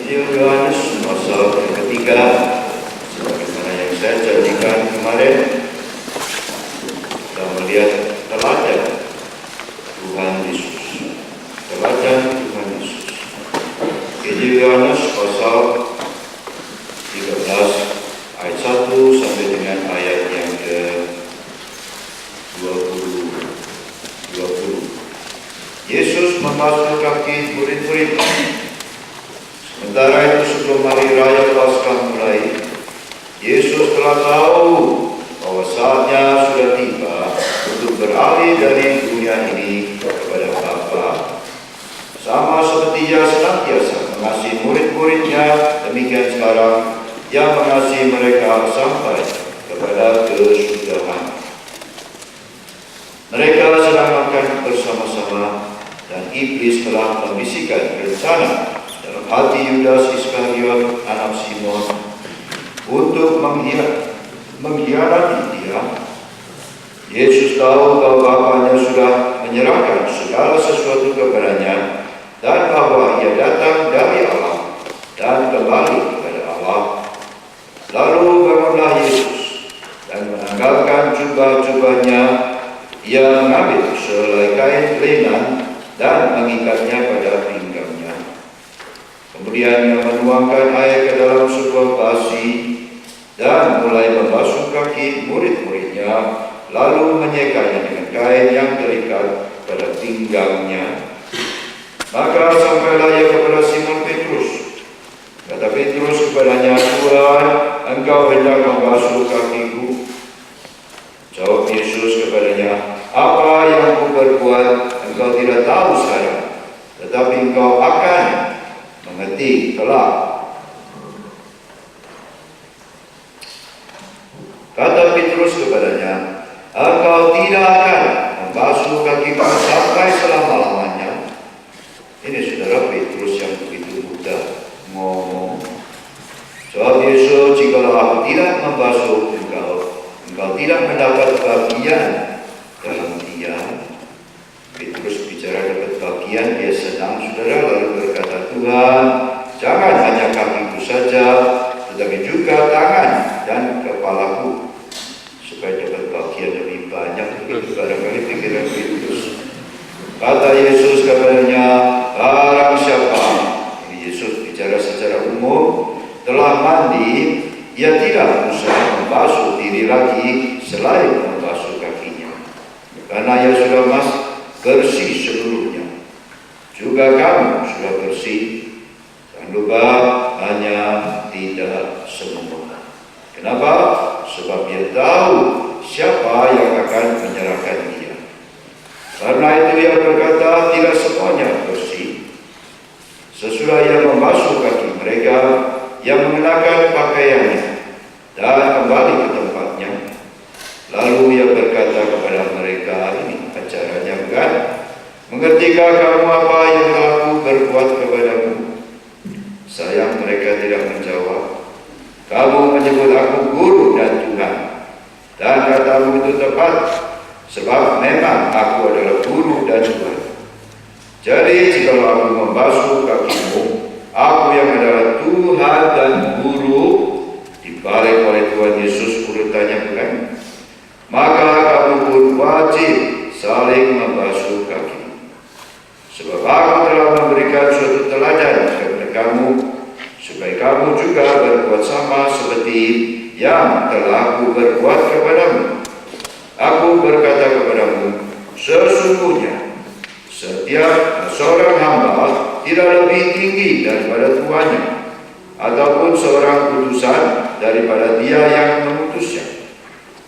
Injil Yohanes pasal yang ketiga, sebagaimana yang saya janjikan kemarin, kita melihat teladan Tuhan Yesus. Teladan Tuhan Yesus. Injil Yohanes pasal 13 ayat 1 sampai dengan ayat yang ke 20. Yesus membasuh kaki murid-murid. Sementara itu sebelum hari raya Paskah mulai, Yesus telah tahu bahwa saatnya sudah tiba untuk beralih dari dunia ini kepada Bapa. Sama seperti Ia senantiasa mengasihi murid-muridnya, demikian sekarang Ia mengasihi mereka sampai kepada kesudahan. Mereka sedang makan bersama-sama dan iblis telah membisikkan rencana dalam hati Yudas Iskariot, anak Simon, untuk mengkhianati Dia. Yesus tahu bahwa Bapanya sudah menyerahkan segala sesuatu kepadanya dan bahwa Ia datang dari Allah dan kembali kepada Allah. Lalu bangunlah Yesus dan menanggalkan jubah-jubahnya. Ia mengambil sehelai kain lenan dan mengikatnya pada pinggangnya. Kemudian Ia menuangkan air ke dalam sebuah basi dan mulai membasuh kaki murid-muridnya, lalu menyekanya dengan kain yang terikat pada pinggangnya. Maka sampailah Ia kepada Simon Petrus. Kata Petrus kepadanya, "Tuhan, Engkau hendak membasuh kakiku?" Jawab Yesus kepadanya, "Apa yang kuperbuat engkau tidak tahu sekarang, tetapi engkau akan mengerti kelak." Kata Petrus kepadanya, "Engkau tidak akan membasuh kakiku sampai selama-lamanya." Ini saudara Petrus yang begitu mudah ngomong. Jawab Yesus, "Jikalau aku tidak membasuh engkau tidak mendapat bagian dalam Dia." Petrus bicara dapat bagian, dia senang saudara, lalu berkata, "Tuhan, jangan hanya kakiku saja, tetapi juga tangan dan kepalaku, supaya dapat bagian lebih banyak." Begitu barangkali pikiran Petrus. Kata Yesus kepadanya, "Barang siapa," ini Yesus bicara secara umum, "telah mandi, ia tidak usah membasuh diri lagi selain membasuh kakinya, karena ia sudah bersih seluruhnya. Juga kamu sudah bersih, jangan lupa, hanya tidak semua." Kenapa? Sebab Ia tahu siapa yang akan menyerahkan Dia. Karena itu Ia berkata, tidak semuanya bersih. Sesudah Ia membasuh kaki mereka, Ia mengenakan pakaiannya dan kembali ke tempatnya. Lalu Ia berkata kepada mereka, ini acaranya bukan? "Mengertikah kamu apa yang telah Aku berbuat kepadamu?" Sayang mereka tidak menjawab. "Kamu menyebut Aku Guru dan Tuhan, dan katamu itu tepat, sebab memang Aku adalah Guru dan Tuhan. Jadi jikalau Aku membasuh kakimu, Aku yang adalah Tuhan dan Guru," dibalik oleh Tuhan Yesus urutannya bukan? "Maka kamu pun wajib saling membasuh kaki. Sebab Aku telah memberikan suatu teladan kepada kamu, supaya kamu juga berbuat sama seperti yang telah Aku berbuat kepadamu. Aku berkata kepadamu, sesungguhnya setiap seorang hamba tidak lebih tinggi daripada tuannya, ataupun seorang utusan daripada dia yang mengutusnya.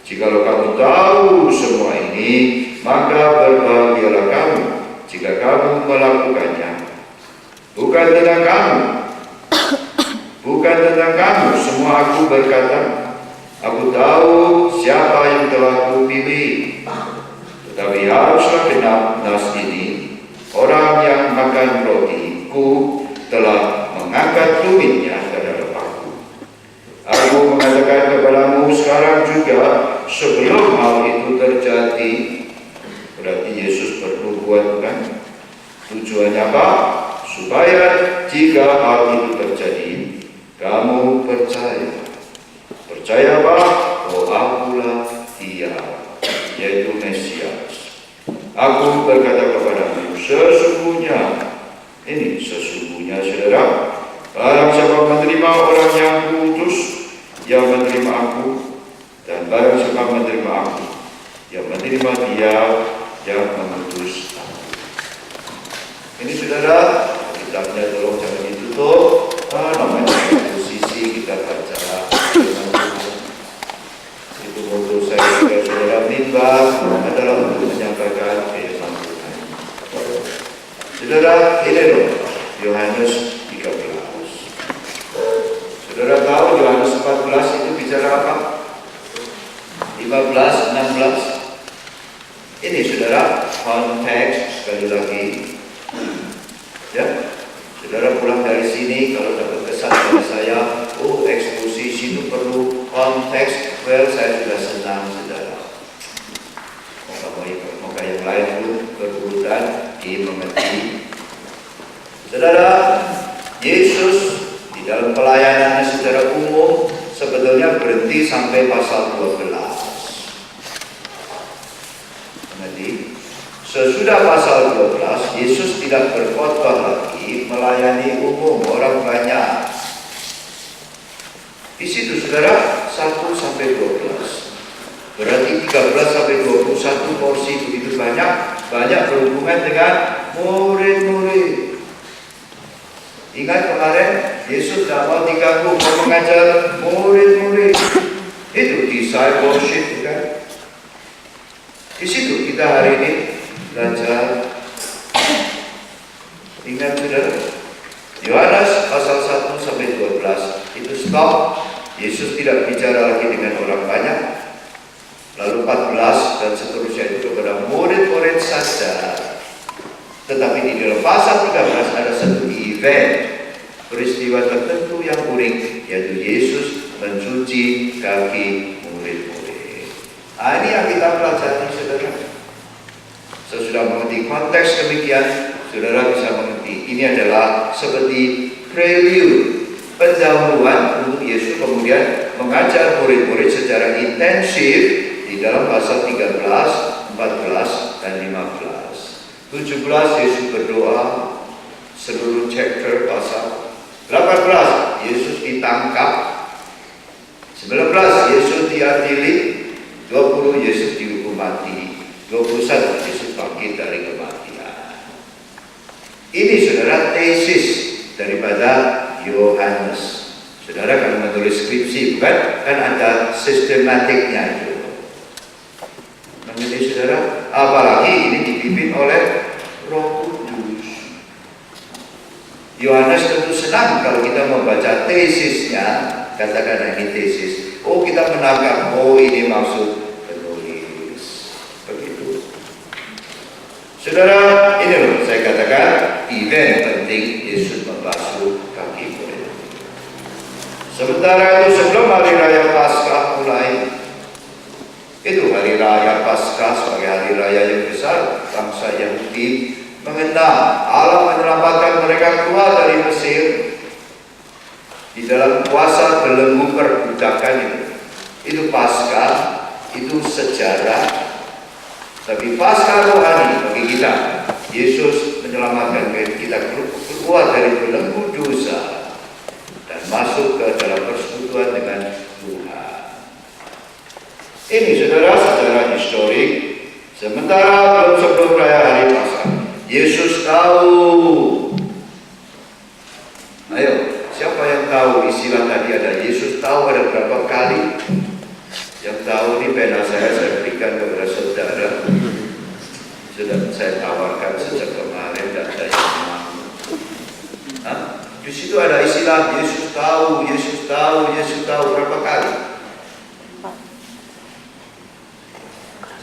Jikalau kamu tahu semua ini, maka berbahagialah kamu jika kamu melakukannya. Bukan tentang kamu semua Aku berkata. Aku tahu siapa yang telah Kupilih. Tetapi haruslah genap nas ini, orang yang makan roti-Ku telah mengangkat tumitnya ke dalam Aku. Aku mengatakan kepadamu sekarang juga, sebelum hal itu terjadi." Berarti Yesus bernubuat, bukan? Tujuannya apa? Supaya jika hal itu terjadi, kamu percaya bahwa akulah Dia, yaitu Mesias. Aku berkata kepadamu, sesungguhnya saudara, barang siapa menerima orang yang kuutus, ia menerima aku, dan barang siapa menerima aku, ia menerima Dia yang mengutus aku. Ini saudara, kitabnya tolong jangan ditutup. Namanya posisi kita baca firman Tuhan. Itu menurut saya juga saudara mimbar adalah untuk menyampaikan firman Tuhan. Saudara, ini loh Yohanes 13. Saudara tahu Yohanes 14 itu bicara apa? 15, 16. Ini saudara konteks sekali lagi. Ya, saudara pulang dari sini kalau dapat kesan dari saya, eksposisi itu perlu konteks. Saya sudah senang saudara. Moga yang lain pun berurutan dimengerti. Saudara, Yesus di dalam pelayanannya secara umum sebetulnya berhenti sampai pasal 12. Jadi, sesudah pasal 12, Yesus tidak berkhotbah lagi, melayani umum orang banyak. Di situ saudara 1 sampai 12. Berarti 13 sampai 21 porsi begitu banyak berhubungan dengan murid-murid. Ingat kemarin Yesus tidak mau diganggu, mau mengajar murid-murid. Itu discipleship, kan? Di situ kita hari ini belajar. Ingat saudara, Yohanes pasal 1 sampai 12 itu stop. Yesus tidak bicara lagi dengan orang banyak. Lalu 14 dan seterusnya itu kepada murid-murid saja. Tetapi di dalam pasal 13 ada satu event, peristiwa tertentu yang unik, yaitu Yesus mencuci kaki murid-murid. Ini yang kita pelajari saudara. Sesudah mengerti konteks demikian, saudara bisa mengerti ini adalah seperti prelude, pendahuluan untuk Yesus kemudian mengajar murid-murid secara intensif di dalam pasal 13, 14, dan 15. 17 Yesus berdoa seluruh chapter pasal. 18 Yesus ditangkap. 19 Yesus diadili. 20 Yesus dihukum mati. 21 Yesus bangkit dari kematian. Ini saudara tesis daripada Yohanes. Saudara kalau menulis skripsi, bukan? Kan ada sistematiknya itu. Menjadi saudara, apalagi ini dipimpin oleh Roh Kudus. Yohanes tentu senang kalau kita membaca tesisnya, katakan ini tesis. Kita menangkap, ini maksud penulis. Begitu. Saudara, ini loh saya katakan event penting Yesus membasuh kaki murid. Sementara itu sebelum hari raya Paskah mulai, itu hari raya Paskah sebagai hari raya yang besar, bangsa Yahudi mengenal Allah menyelamatkan mereka keluar dari Mesir di dalam kuasa belenggu perbudakan itu. Itu Paskah, itu sejarah. Tapi Paskah rohani bagi kita, Yesus menyelamatkan kita keluar dari belenggu dosa dan masuk ke dalam persekutuan dengan Tuhan. Ini saudara secara historik. Sementara sebelum raya hari Paskah, Yesus tahu. Ayo, siapa yang tahu istilah tadi ada Yesus tahu ada berapa kali? Yang tahu ini pena saya berikan kepada saudara. Sudah saya tawarkan sejak kemarin dan saya mau. Di situ ada istilah Yesus tahu, Yesus tahu, Yesus tahu berapa kali?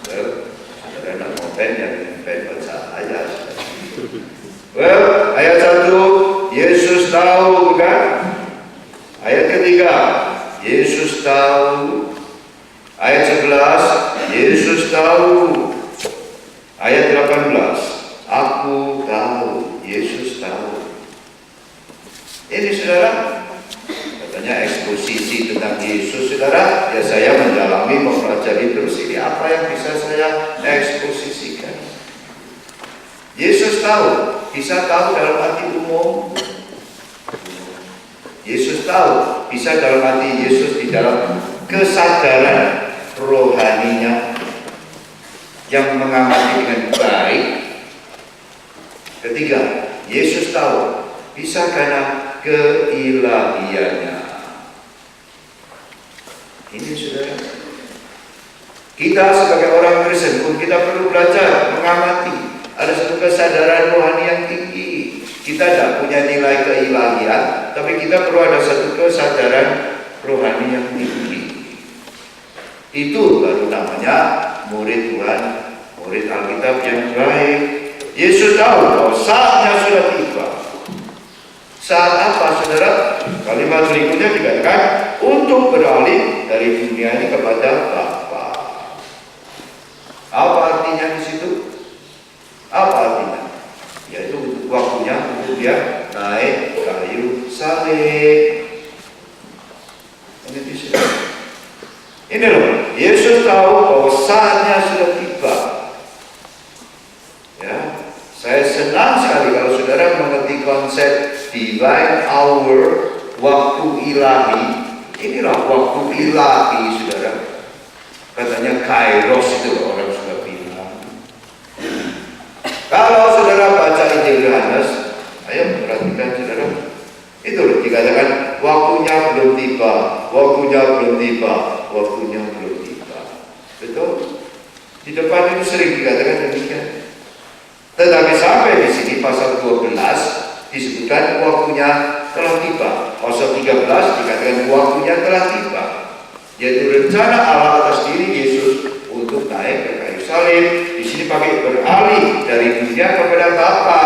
Saudara nak mau pen yang pen baca ayat. Ayat 1 Yesus tahu, bukan? Ayat ketiga Yesus tahu. Ayat 11 Yesus tahu. Ayat 18 aku tahu, Yesus tahu. tahu, bisa tahu dalam arti umum. Yesus tahu, bisa dalam arti Yesus di dalam kesadaran rohaninya yang mengamati dengan baik. Ketiga, Yesus tahu, bisa karena keilahiannya. Ini saudara, kita sebagai orang Kristen pun kita perlu belajar mengamati. Ada satu kesadaran rohani yang tinggi. Kita tidak punya nilai keilahian, tapi kita perlu ada satu kesadaran rohani yang tinggi. Itu baru namanya murid Tuhan, murid Alkitab yang baik. Yesus tahu bahwa saatnya sudah tiba. Saat apa, saudara? Kalimat berikutnya dikatakan untuk beralih dari dunia ini kepada Bapa. Apa artinya di situ? Apa artinya? Yaitu waktunya untuk dia naik kayu salib. Ini loh, Yesus tahu bahwa saatnya sudah tiba. Ya, saya senang sekali kalau saudara mengerti konsep divine hour, waktu ilahi. Inilah waktu ilahi, saudara. Katanya kairos itu orang suka bilang. Kalau saudara baca Injil Yohanes, ayo perhatikan saudara. Itu loh dikatakan waktunya belum tiba, waktunya belum tiba, waktunya belum tiba. Betul? Di depan itu sering dikatakan demikian. Tetapi sampai di sini pasal 12 disebutkan waktunya telah tiba. Pasal 13 dikatakan waktunya telah tiba. Yaitu rencana Allah atas diri Yesus untuk naik ke kayu salib. Di sini pakai beralih dari dunia kepada Bapa.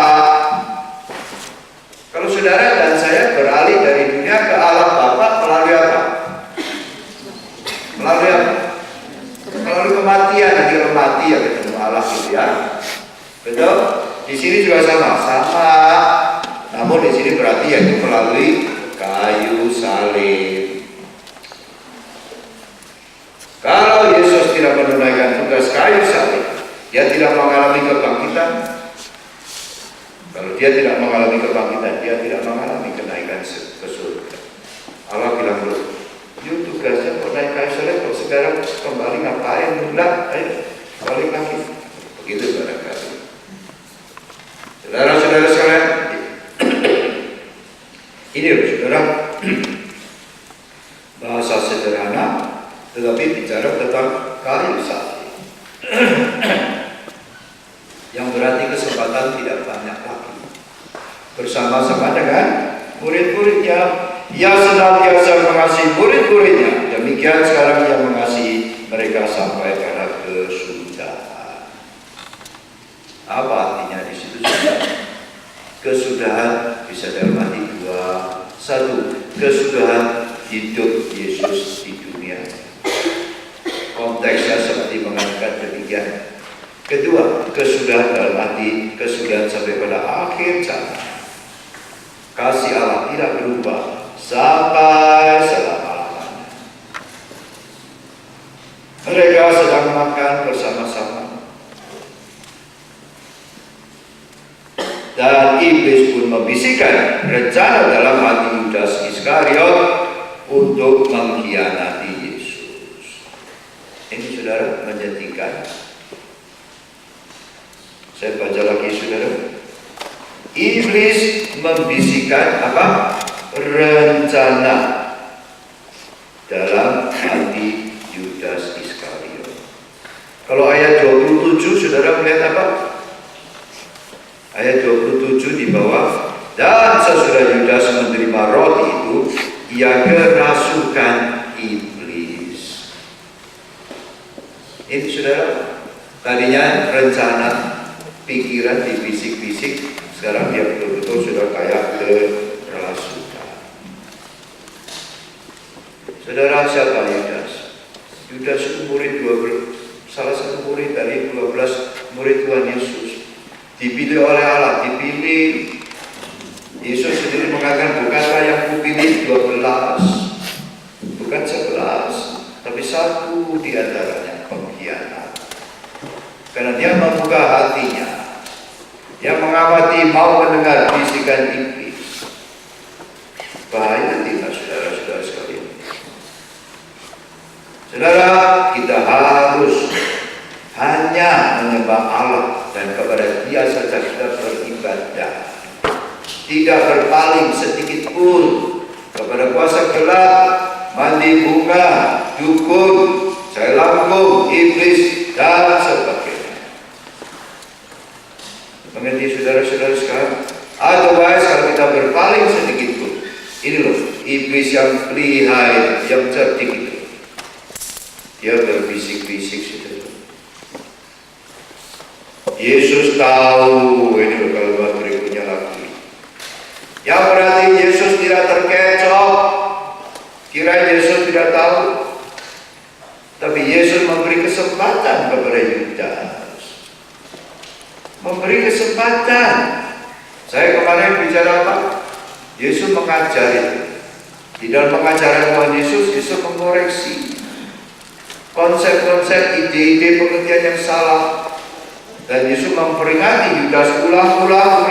Kalau saudara dan saya beralih dari dunia ke Allah Bapa melalui apa? Melalui apa? Melalui kematian. Nanti kalau mati ya ketemu Allah gitu ya. Betul? Di sini juga sama. Namun di sini berarti yaitu melalui kayu salib. Kalau Yesus tidak menunaikan tugas kayu salib, dia tidak mengalami kebangkitan. Kalau dia tidak mengalami kebangkitan, dia tidak mengalami kenaikan ke surga. Allah bilang dulu, "You tugasnya kok naik kayu salib, kok sekarang kembali ngapain? Udah, ayo balik lagi." Begitu barangkali. Saudara-saudara sekalian, ini loh saudara, bahasa sederhana, tetapi bicara tentang kayu salib. Yang berarti kesempatan tidak banyak lagi. Bersama-sama dengan murid-muridnya, ia senantiasa mengasihi murid-muridnya. Demikian sekarang ia mengasihi mereka sampai pada kesudahan. Apa artinya di situ? Kesudahan bisa dalam arti dua. Satu, kesudahan hidup Yesus di dunia. Konteksnya seperti mengatakan demikian. Kedua, kesudahan dalam arti kesudahan sampai pada akhir zaman. Kasih Allah tidak berubah sampai selama-lamanya. Mereka sedang makan bersama-sama. Dan iblis pun membisikkan rencana dalam hati Yudas Iskariot untuk mengkhianati Yesus. Ini saudara menyedihkan. Saya baca lagi saudara. Iblis membisikkan apa? Rencana dalam hati Yudas Iskariot. Kalau ayat 27 saudara melihat apa? Ayat 27 di bawah, dan sesudah Yudas menerima roti itu, ia kerasukan iblis. Ini saudara, tadinya rencana, pikiran dibisik-bisik, sekarang dia betul-betul sudah kayak kerasukan. Saudara, siapa Yudas? Yudas itu murid 12, salah satu murid dari 12 murid Tuhan Yesus. Dipilih oleh Allah, dipilih. Yesus sendiri mengatakan, bukanlah yang kupilih 12, bukan 11, tapi satu di antaranya pengkhianat. Karena dia membuka hatinya, dia mengamati, mau mendengar bisikan iblis. Bahaya tidak saudara-saudara sekalian. Saudara, kita harus hanya menyembah Allah dan kepada Dia saja kita beribadah. Tidak berpaling sedikit pun kepada kuasa gelap, mandi bunga, dukun, celangkung, iblis, dan sebagainya. Mengerti saudara-saudara sekarang? Otherwise, kalau kita berpaling sedikit pun, ini loh, iblis yang lihai, yang cerdik itu. Dia berbisik-bisik saudara. Yesus tahu, ini loh kalimat berikutnya lagi. Yang berarti Yesus tidak terkecoh. Kira Yesus tidak tahu. Tapi Yesus memberi kesempatan kepada Yudas. Memberi kesempatan. Saya kemarin bicara apa? Yesus mengajar itu. Di dalam pengajaran Tuhan Yesus, Yesus mengoreksi konsep-konsep, ide-ide pengertian yang salah. Dan Yesus memperingati Yudas ulang-ulang.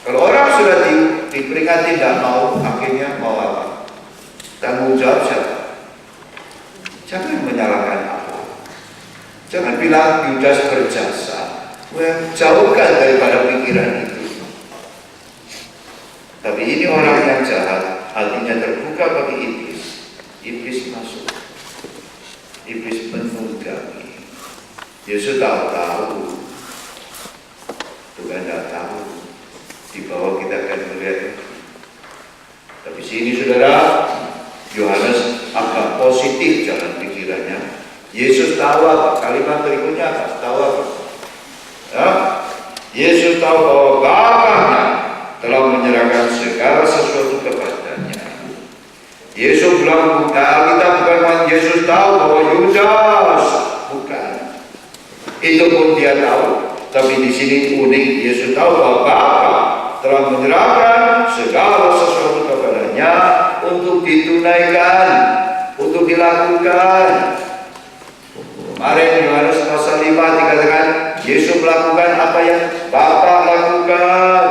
Kalau orang sudah diperingati tidak mau, akhirnya mau apa? Tanggung jawab siapa? Jangan menyalahkan Allah. Jangan bilang Yudas berjasa. Jauhkan daripada pikiran itu. Tapi ini orang yang jahat, hatinya terbuka bagi iblis. Iblis masuk. Iblis menunggangi. Yesus tahu. Tuhan tidak tahu. Di bawah kita akan melihat. Tapi sini saudara, Yohanes agak positif jalan pikirannya. Yesus tahu apa? Kalimat berikutnya apa? Tahu apa? Ya? Yesus tahu bahwa Bapaknya telah menyerahkan segala sesuatu kepadanya. Yesus bilang kita bukan Yesus tahu bahwa Yudas bukan. Itu pun dia tahu. Tapi di sini unik, Yesus tahu bahwa Bapa telah menyerahkan segala sesuatu kepadanya untuk ditunaikan, untuk dilakukan. Kemarin Yohanes pasal 5 dikatakan Yesus melakukan apa yang Bapa lakukan.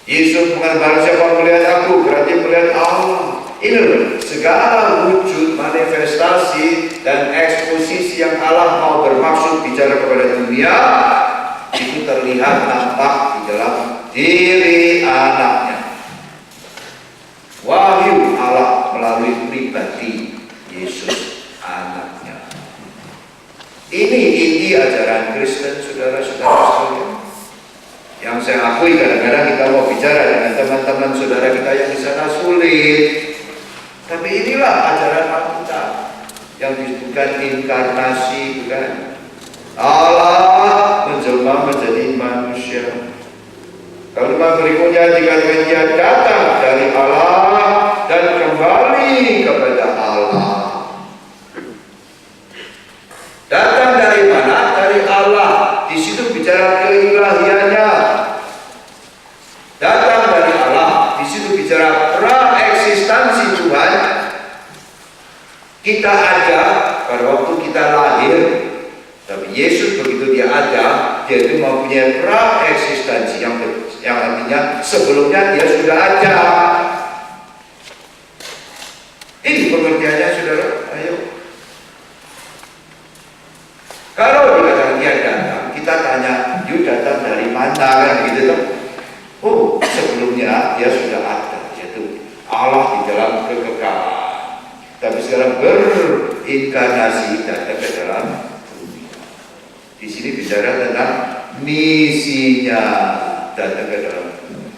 Yesus mengatakan siapa melihat aku berarti melihat Allah. Ini loh, segala wujud manifestasi dan eksposisi yang Allah mau bermaksud bicara kepada dunia itu terlihat nampak di dalam diri anaknya. Wahyu Allah melalui pribadi Yesus anaknya. Ini inti ajaran Kristen saudara-saudara sekalian. Yang saya akui kadang-kadang kita mau bicara dengan teman-teman saudara kita yang di sana sulit. Tapi inilah ajaran Alkitab yang disebutkan inkarnasi, bukan? Allah menjelma menjadi manusia. Kalimat berikutnya dikatakan dia datang dari Allah dan kembali kepada Allah. Datang dari mana? Dari Allah. Di situ bicara keilahiannya. Datang dari Allah. Di situ bicara pra-eksistensi Tuhan. Kita ada pada waktu kita lahir. Tapi Yesus begitu dia ada, dia itu mempunyai pra-eksistensi yang artinya sebelumnya dia sudah ada. Ini pengertiannya saudara. Ayo. Kalau dikatakan dia datang, kita tanya, you datang dari mana kan gitu kan? Oh, sebelumnya dia sudah ada, yaitu Allah di dalam kekekalan. Tapi sekarang berinkarnasi datang ke dalam bumi. Di sini bicara tentang misinya datang ke dalam bumi.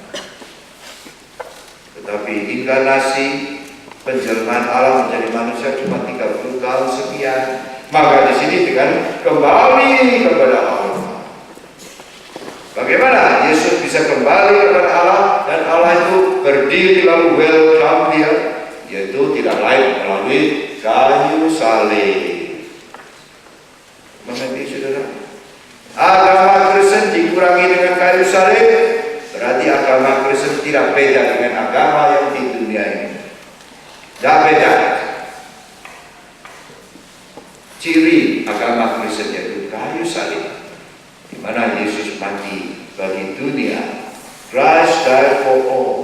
Tetapi inkarnasi penjelmaan Allah menjadi manusia cuma 30 tahun sekian. Maka di sini dengan kembali kepada Allah. Bagaimana Yesus bisa kembali kepada Allah dan Allah itu berdiri lalu welcome dia, yaitu tidak lain melalui kayu salib. Mengerti saudara? Agama Kristen dikurangi dengan kayu salib, berarti agama Kristen tidak beda dengan agama yang di dunia ini. Tidak beda. ciri agama Kristen yaitu kayu salib, di mana Yesus mati bagi dunia. Christ died for all,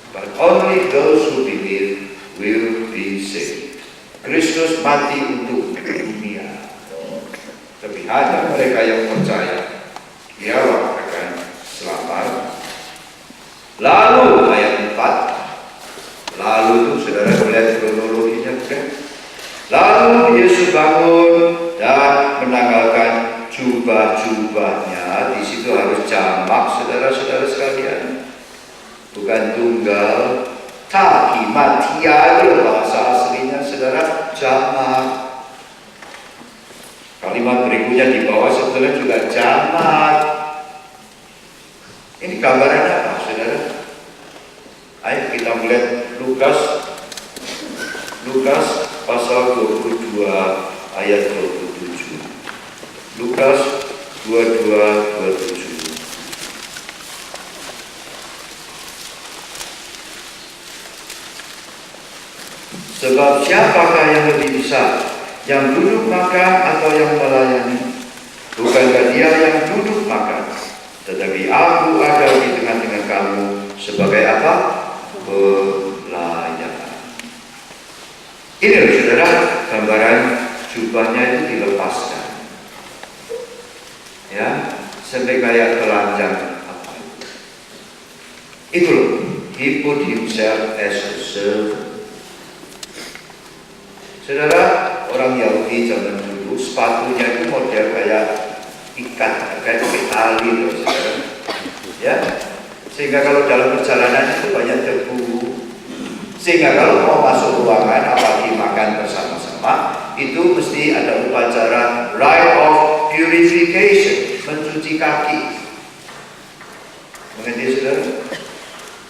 but only those who believe will be saved. Kristus mati untuk dunia, tapi hanya mereka yang percaya ia akan selamat. Lalu ayat 4, lalu itu saudara melihat kronologinya bukan? Lalu Yesus bangun dan menanggalkan jubah-jubahnya. Di situ harus jamak, saudara-saudara sekalian, bukan tunggal. Taki matia itu bahasa aslinya, saudara, jamak. Kalimat berikutnya di bawah sebetulnya juga jamak. Ini gambarannya apa, saudara? Ayo kita melihat Lukas pasal 22 ayat 27. Lukas 22:27. Sebab siapakah yang lebih besar, yang duduk makan atau yang melayani? Bukankah dia yang duduk makan? Tetapi aku ada di tengah-tengah kamu sebagai apa? Pelayan. Ini loh saudara, gambaran jubahnya itu dilepaskan, ya, sampai kayak telanjang apa itu loh. He put himself as a servant. Saudara, orang Yahudi zaman dulu sepatunya itu model kayak ikat, kayak tali loh, saudara. Ya, sehingga kalau dalam perjalanan itu banyak debu. Sehingga kalau mau masuk ruangan, apalagi makan bersama-sama, itu mesti ada upacara rite of purification, mencuci kaki. Mengerti saudara?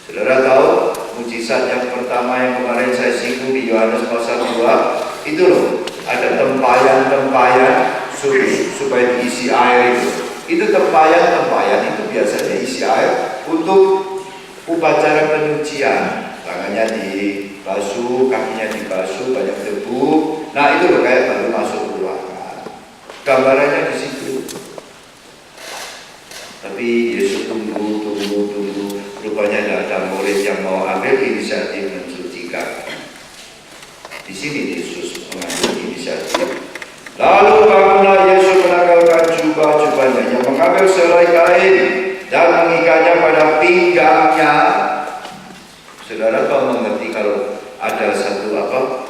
Saudara tahu mujizat yang pertama yang kemarin saya singgung di Yohanes pasal 2, itu loh, ada tempayan supaya diisi air itu. Itu tempayan itu biasanya isi air untuk upacara penyucian. Tangannya dibasuh, kakinya dibasuh, banyak debu. Nah itu loh kayak baru masuk ruangan. Gambarannya di situ. Tapi Yesus tunggu. Rupanya tidak ada murid yang mau ambil inisiatif mencuci kaki. Di sini Yesus mengambil inisiatif. Lalu bangunlah Yesus menanggalkan jubah-jubahnya, yang mengambil selai kain dan mengikatnya pada pinggangnya. Saudara tahu mengerti kalau ada satu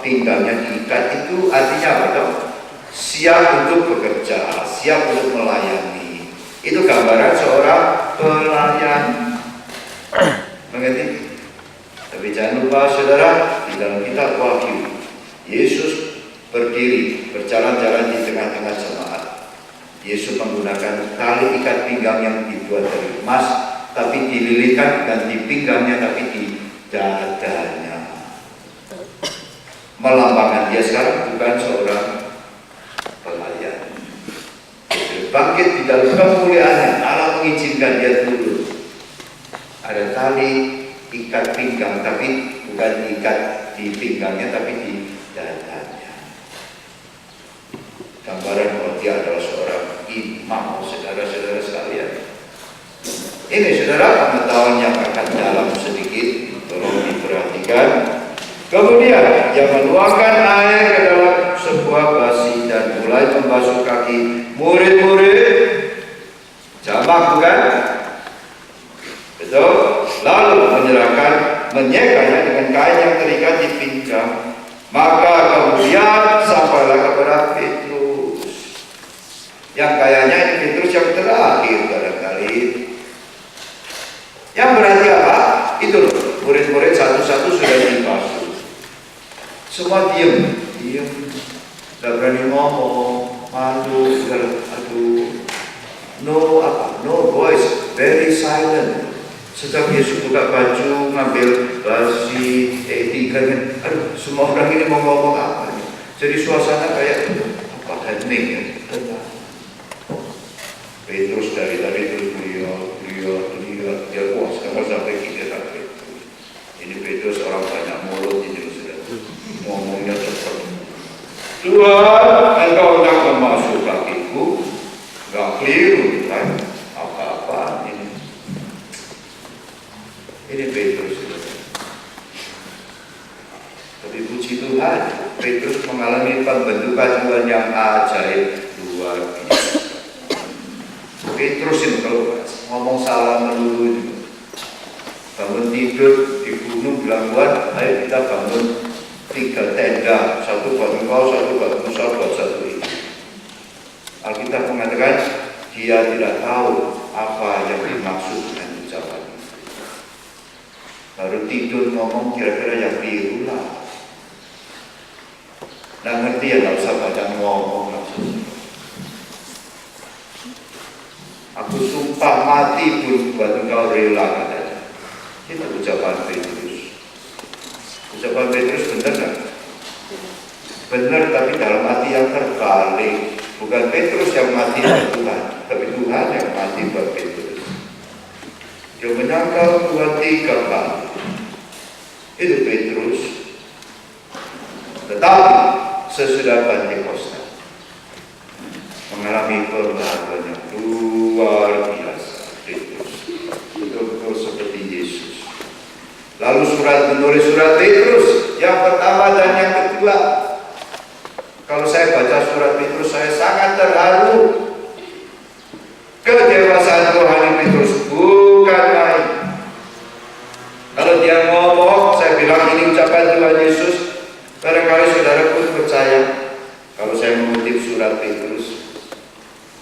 pinggangnya diikat itu artinya apa dong? Siap untuk bekerja, siap untuk melayani. Itu gambaran seorang pelayan. Mengerti? Tapi jangan lupa saudara, di dalam kitab Wahyu, Yesus berdiri, berjalan-jalan di tengah-tengah jemaat. Yesus menggunakan tali ikat pinggang yang dibuat dari emas, tapi dililitkan bukan di pinggangnya, tapi di dadanya. Melambangkan dia sekarang bukan seorang pelayan. Bangkit di dalam kemuliaannya, Allah mengizinkan dia turun. Ada tali ikat pinggang, tapi bukan ikat di pinggangnya, tapi di dadanya. Gambaran bahwa dia adalah seorang imam, saudara-saudara sekalian. Ini saudara pengetahuan yang akan dalam sedikit, tolong diperhatikan. Kemudian dia menuangkan air ke dalam sebuah basi dan mulai membasuh kaki murid-murid. Jamak bukan? Betul. Lalu menyekanya dengan kain yang terikat di pinggang. Maka kemudian sampailah kepada Petrus. Yang kayaknya ini Petrus yang terakhir barangkali. Yang berarti apa? Itu loh, murid-murid satu-satu sudah dibasuh. Semua diam, tidak berani ngomong, malu, aduh, no voice, very silent. Sejak Yesus buka baju, ngambil basi, tinggalkan, aduh, semua orang ini mau ngomong apa nih? Jadi suasana kayak apa? Hening ya. Petrus dari tadi terus beliau, dia puas karena sampai kita Petrus. Ini Petrus orang banyak mulut ini sudah ngomongnya cepat. Tuhan, Engkau hendak membasuh kakiku. Gak keliru kan? Apa-apa ini? Ini Petrus. Tapi puji Tuhan, Petrus mengalami pembentukan Tuhan yang ajaib, luar biasa. Petrus ini kalau ngomong salah melulu, bangun tidur di gunung bilang Tuhan, ayo kita bangun 3 tenda, satu buat engkau, satu buat Musa, buat satu ini. Alkitab mengatakan dia tidak tahu apa yang dimaksud dengan ucapan itu. Baru tidur ngomong kira-kira yang keliru lah. Nggak ngerti ya, nggak usah baca ngomong langsung. Aku sumpah mati pun buat engkau rela katanya. Itu ucapan Petrus. Ucapan Petrus benar nggak? Benar, tapi dalam hati yang terbalik. Bukan Petrus yang mati buat Tuhan, tapi Tuhan yang mati buat Petrus. Dia menyangkal Tuhan 3 kali. Itu Petrus. Tetapi sesudah Pentakosta mengalami perlakuan yang luar biasa. Petrus betul-betul seperti Yesus. Lalu menulis surat Petrus yang pertama dan yang kedua. Kalau saya baca surat Petrus, saya sangat terharu. Kedewasaan rohani Petrus bukan main. Kalau dia ngomong, saya bilang ini ucapan Tuhan Yesus. Barangkali saudara pun percaya kalau saya mengutip surat Petrus.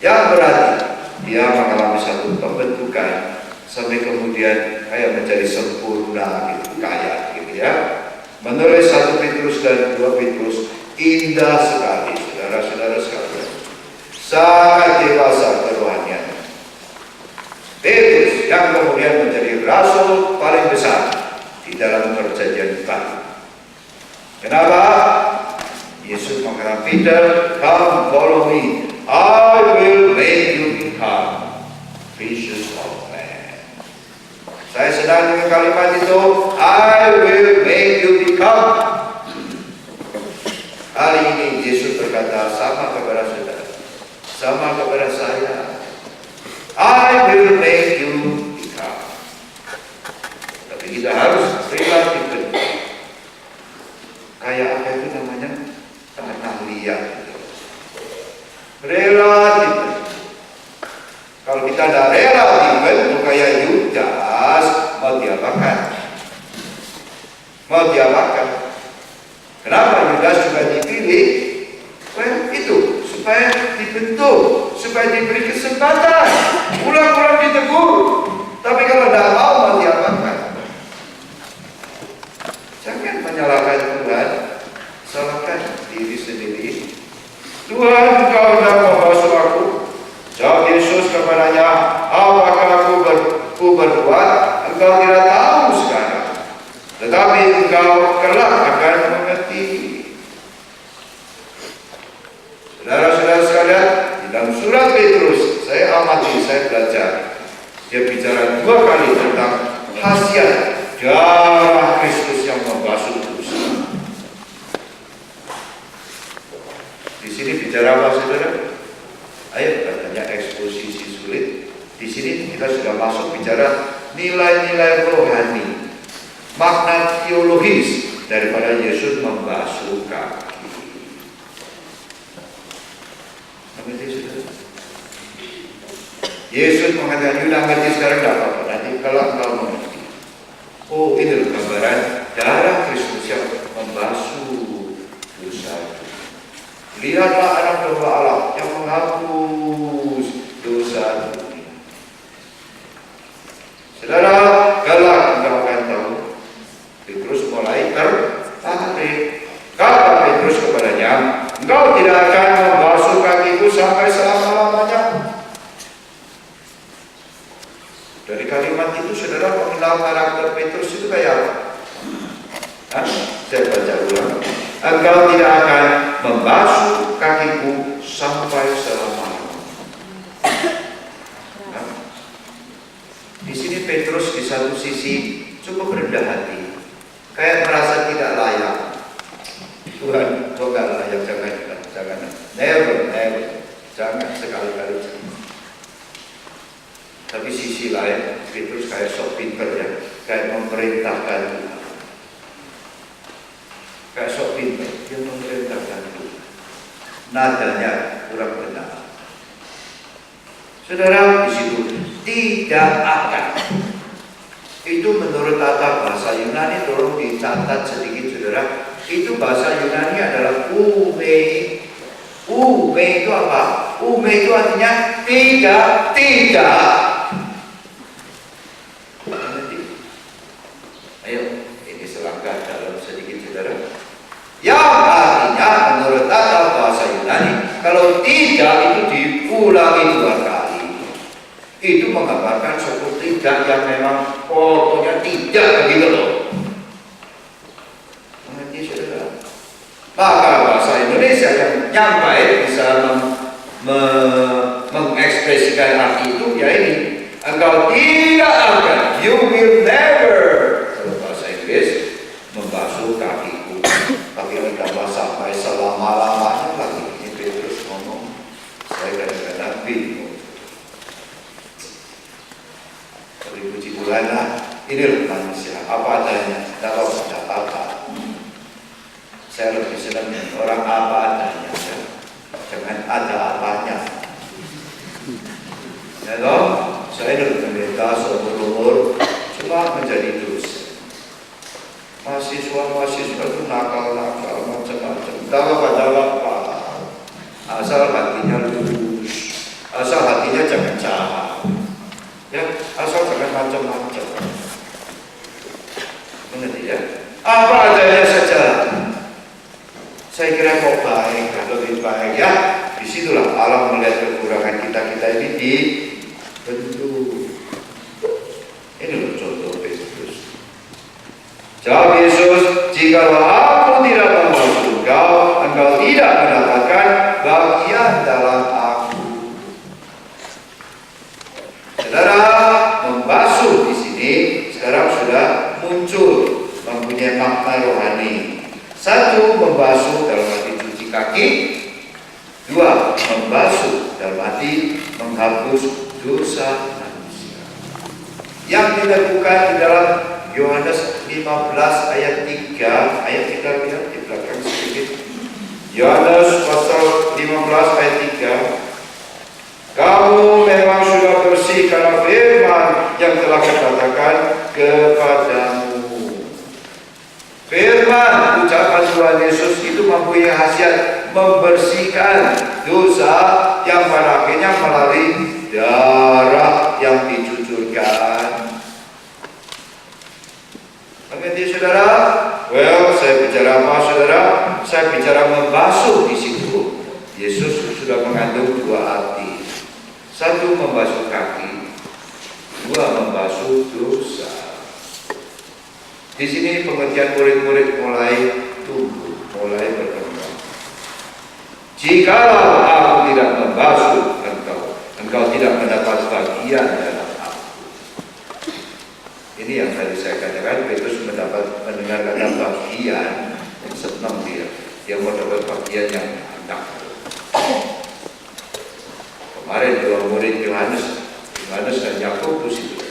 Yang berarti dia mengalami satu pembentukan sampai kemudian kayak menjadi sempurna gitu, kaya gitu ya. Menulis 1 Petrus dan 2 Petrus indah sekali, saudara-saudara sekalian. Sangat dewasa kerohanian. Petrus yang kemudian menjadi rasul paling besar di dalam perjanjian baru. Kenapa? Yesus mengatakan, Peter, come follow me. I will make you become fishers of men. Saya sedang dengan kalimat itu, I will make you become. Hari ini Yesus berkata sama kepada saudara, sama kepada saya, I will make you become. Tapi kita harus rela dibentuk. Kayak apa itu namanya? Tanah liat. Rela dibentuk. Kalau kita tidak rela dibentuk kayak Yudas, mau diapakan? Mau diapakan? Kenapa Yudas juga dipilih? Well, itu supaya dibentuk, supaya diberi kesempatan, ulang-ulang ditegur. Tapi kalau tidak mau diapakan? Jangan menyalahkan Tuhan, salahkan diri sendiri. Tuhan, Engkau hendak membasuh aku. Jawab Yesus kepadanya, apakah aku berbuat? Engkau tidak tahu sekarang, tetapi engkau kelak akan mengerti. Saudara-saudara sekalian, di dalam surat Petrus, saya amati, saya belajar. Dia bicara 2 kali tentang khasiat darah Kristus yang membasuh dosa. Di sini bicara apa, saudara? Ayo katanya eksposisi sulit. Di sini kita sudah masuk bicara nilai-nilai rohani, makna teologis daripada Yesus membasuh kaki. Mengerti, saudara? Yesus mengatakan, "Yudah ngerti sekarang tidak apa-apa, nanti kalau engkau mengerti." Oh, ini gambaran darah Kristus yang membasuh dosa. Lihatlah anak domba Allah yang menghapus dosa dunia. Saudara, galak engkau akan tahu. Petrus mulai tertarik. Kata Petrus kepadanya, engkau tidak akan membasuh kakiku sampai selama-lamanya. Dari kalimat itu, saudara mengenal karakter Petrus itu kayak apa? Saya baca ulang. Engkau tidak akan membasuh kakiku sampai selama-lamanya. Di sini Petrus di satu sisi cukup rendah hati, kayak merasa tidak layak. Tuhan, kau gak layak, jangan pemimpin yang memerintahkan Tuhan. Nadanya kurang benar. Saudara, di situ tidak akan. Itu menurut tata bahasa Yunani, tolong dicatat sedikit saudara. Itu bahasa Yunani adalah ume. Ume itu apa? Ume itu artinya tidak. Ayo, ini selangkah dalam sedikit saudara. Yang artinya menurut tata bahasa Yunani, kalau tidak itu diulangi 2 kali. Itu menggambarkan suatu tidak yang memang pokoknya tidak begitu loh. Mengerti saudara? Maka bahasa Indonesia yang nyampai bisa mengekspresikan arti itu ya ini. Engkau tidak akan, you will never. Kalau bahasa Inggris membasuh kakiku. Tapi kita sampai selama-lamanya lagi. Ini Petrus ngomong. Saya kadang-kadang bingung. Puji Tuhan lah, ini loh manusia, apa adanya, kalau ada apa. Saya lebih senang orang apa adanya, ya. Jangan ada apanya. Ya toh, saya dulu pendeta seumur-umur cuma menjadi dosen. Mahasiswa itu nakal macam-macam. Apa. Asal hatinya lurus, asal hatinya jangan jahat. Ya, asal jangan macam-macam. Mengerti ya? Apa adanya saja. Saya kira kok baik, lebih baik ya. Disitulah Allah melihat kekurangan kita ini dibentuk. Ini loh contoh Petrus. Jawab Yesus, jikalau aku tidak membasuh engkau tidak mendapatkan bagian dalam aku. Saudara, membasuh di sini sekarang sudah muncul mempunyai makna rohani. 1, membasuh dalam arti cuci kaki. 2, membasuh dalam arti menghapus dosa manusia. Yang dilakukan di dalam Yohanes 15 ayat 3, ayat kita lihat di belakang sedikit. Yohanes pasal 15 ayat 3. Kamu memang sudah bersih karena firman yang telah kukatakan kepadamu. Firman ucapan Tuhan Yesus itu mempunyai khasiat membersihkan dosa yang pada akhirnya melalui darah yang dicucurkan. Mengerti saudara? Well, saya bicara apa saudara? Saya bicara membasuh di situ. Yesus sudah mengandung 2 arti. 1, membasuh kaki. 2, membasuh dosa. Di sini pengertian murid-murid mulai tumbuh, mulai berkembang. Jikalau aku tidak membasuh engkau tidak mendapat bagian dalam aku. Ini yang tadi saya katakan, Petrus mendengar kata bagian, senang dia mendapat bagian yang hendak. Kemarin 2 murid Yohanes dan Yakobus itu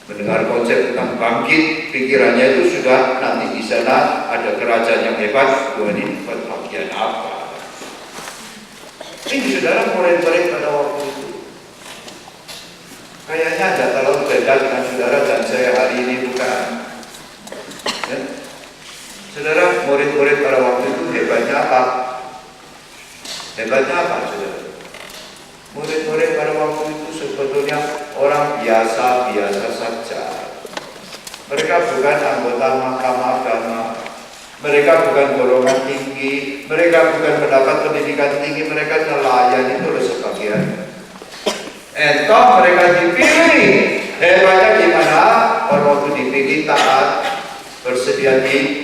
mendengar konsep tentang bangkit, pikirannya itu sudah nanti di sana ada kerajaan yang hebat. Ini bagian apa? Ini saudara murid-murid pada waktu itu. Kayaknya ada terlalu beda dengan saudara dan saya hari ini bukan. Ya? Saudara, murid-murid pada waktu itu hebatnya apa? Hebatnya apa saudara? Murid-murid pada waktu itu sebetulnya orang biasa-biasa saja. Mereka bukan anggota mahkamah agama. Mereka bukan golongan tinggi. Mereka bukan mendapat pendidikan tinggi. Mereka nelayan itu oleh sebagian. Entah mereka dipilih. Hebatnya gimana? Orang waktu dipilih taat, bersedia dibentuk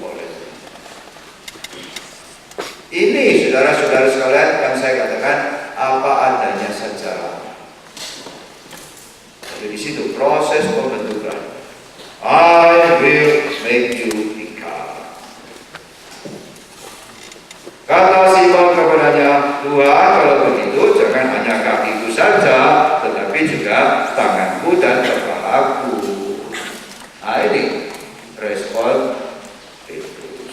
oleh. Ini saudara-saudara sekalian yang saya katakan apa adanya saja. Jadi di situ proses pembentukan. I will make you become. Kata Simon kepadanya, Tuhan kalau begitu jangan hanya kakiku saja, tetapi juga tanganku dan kepalaku. Ini respon itu.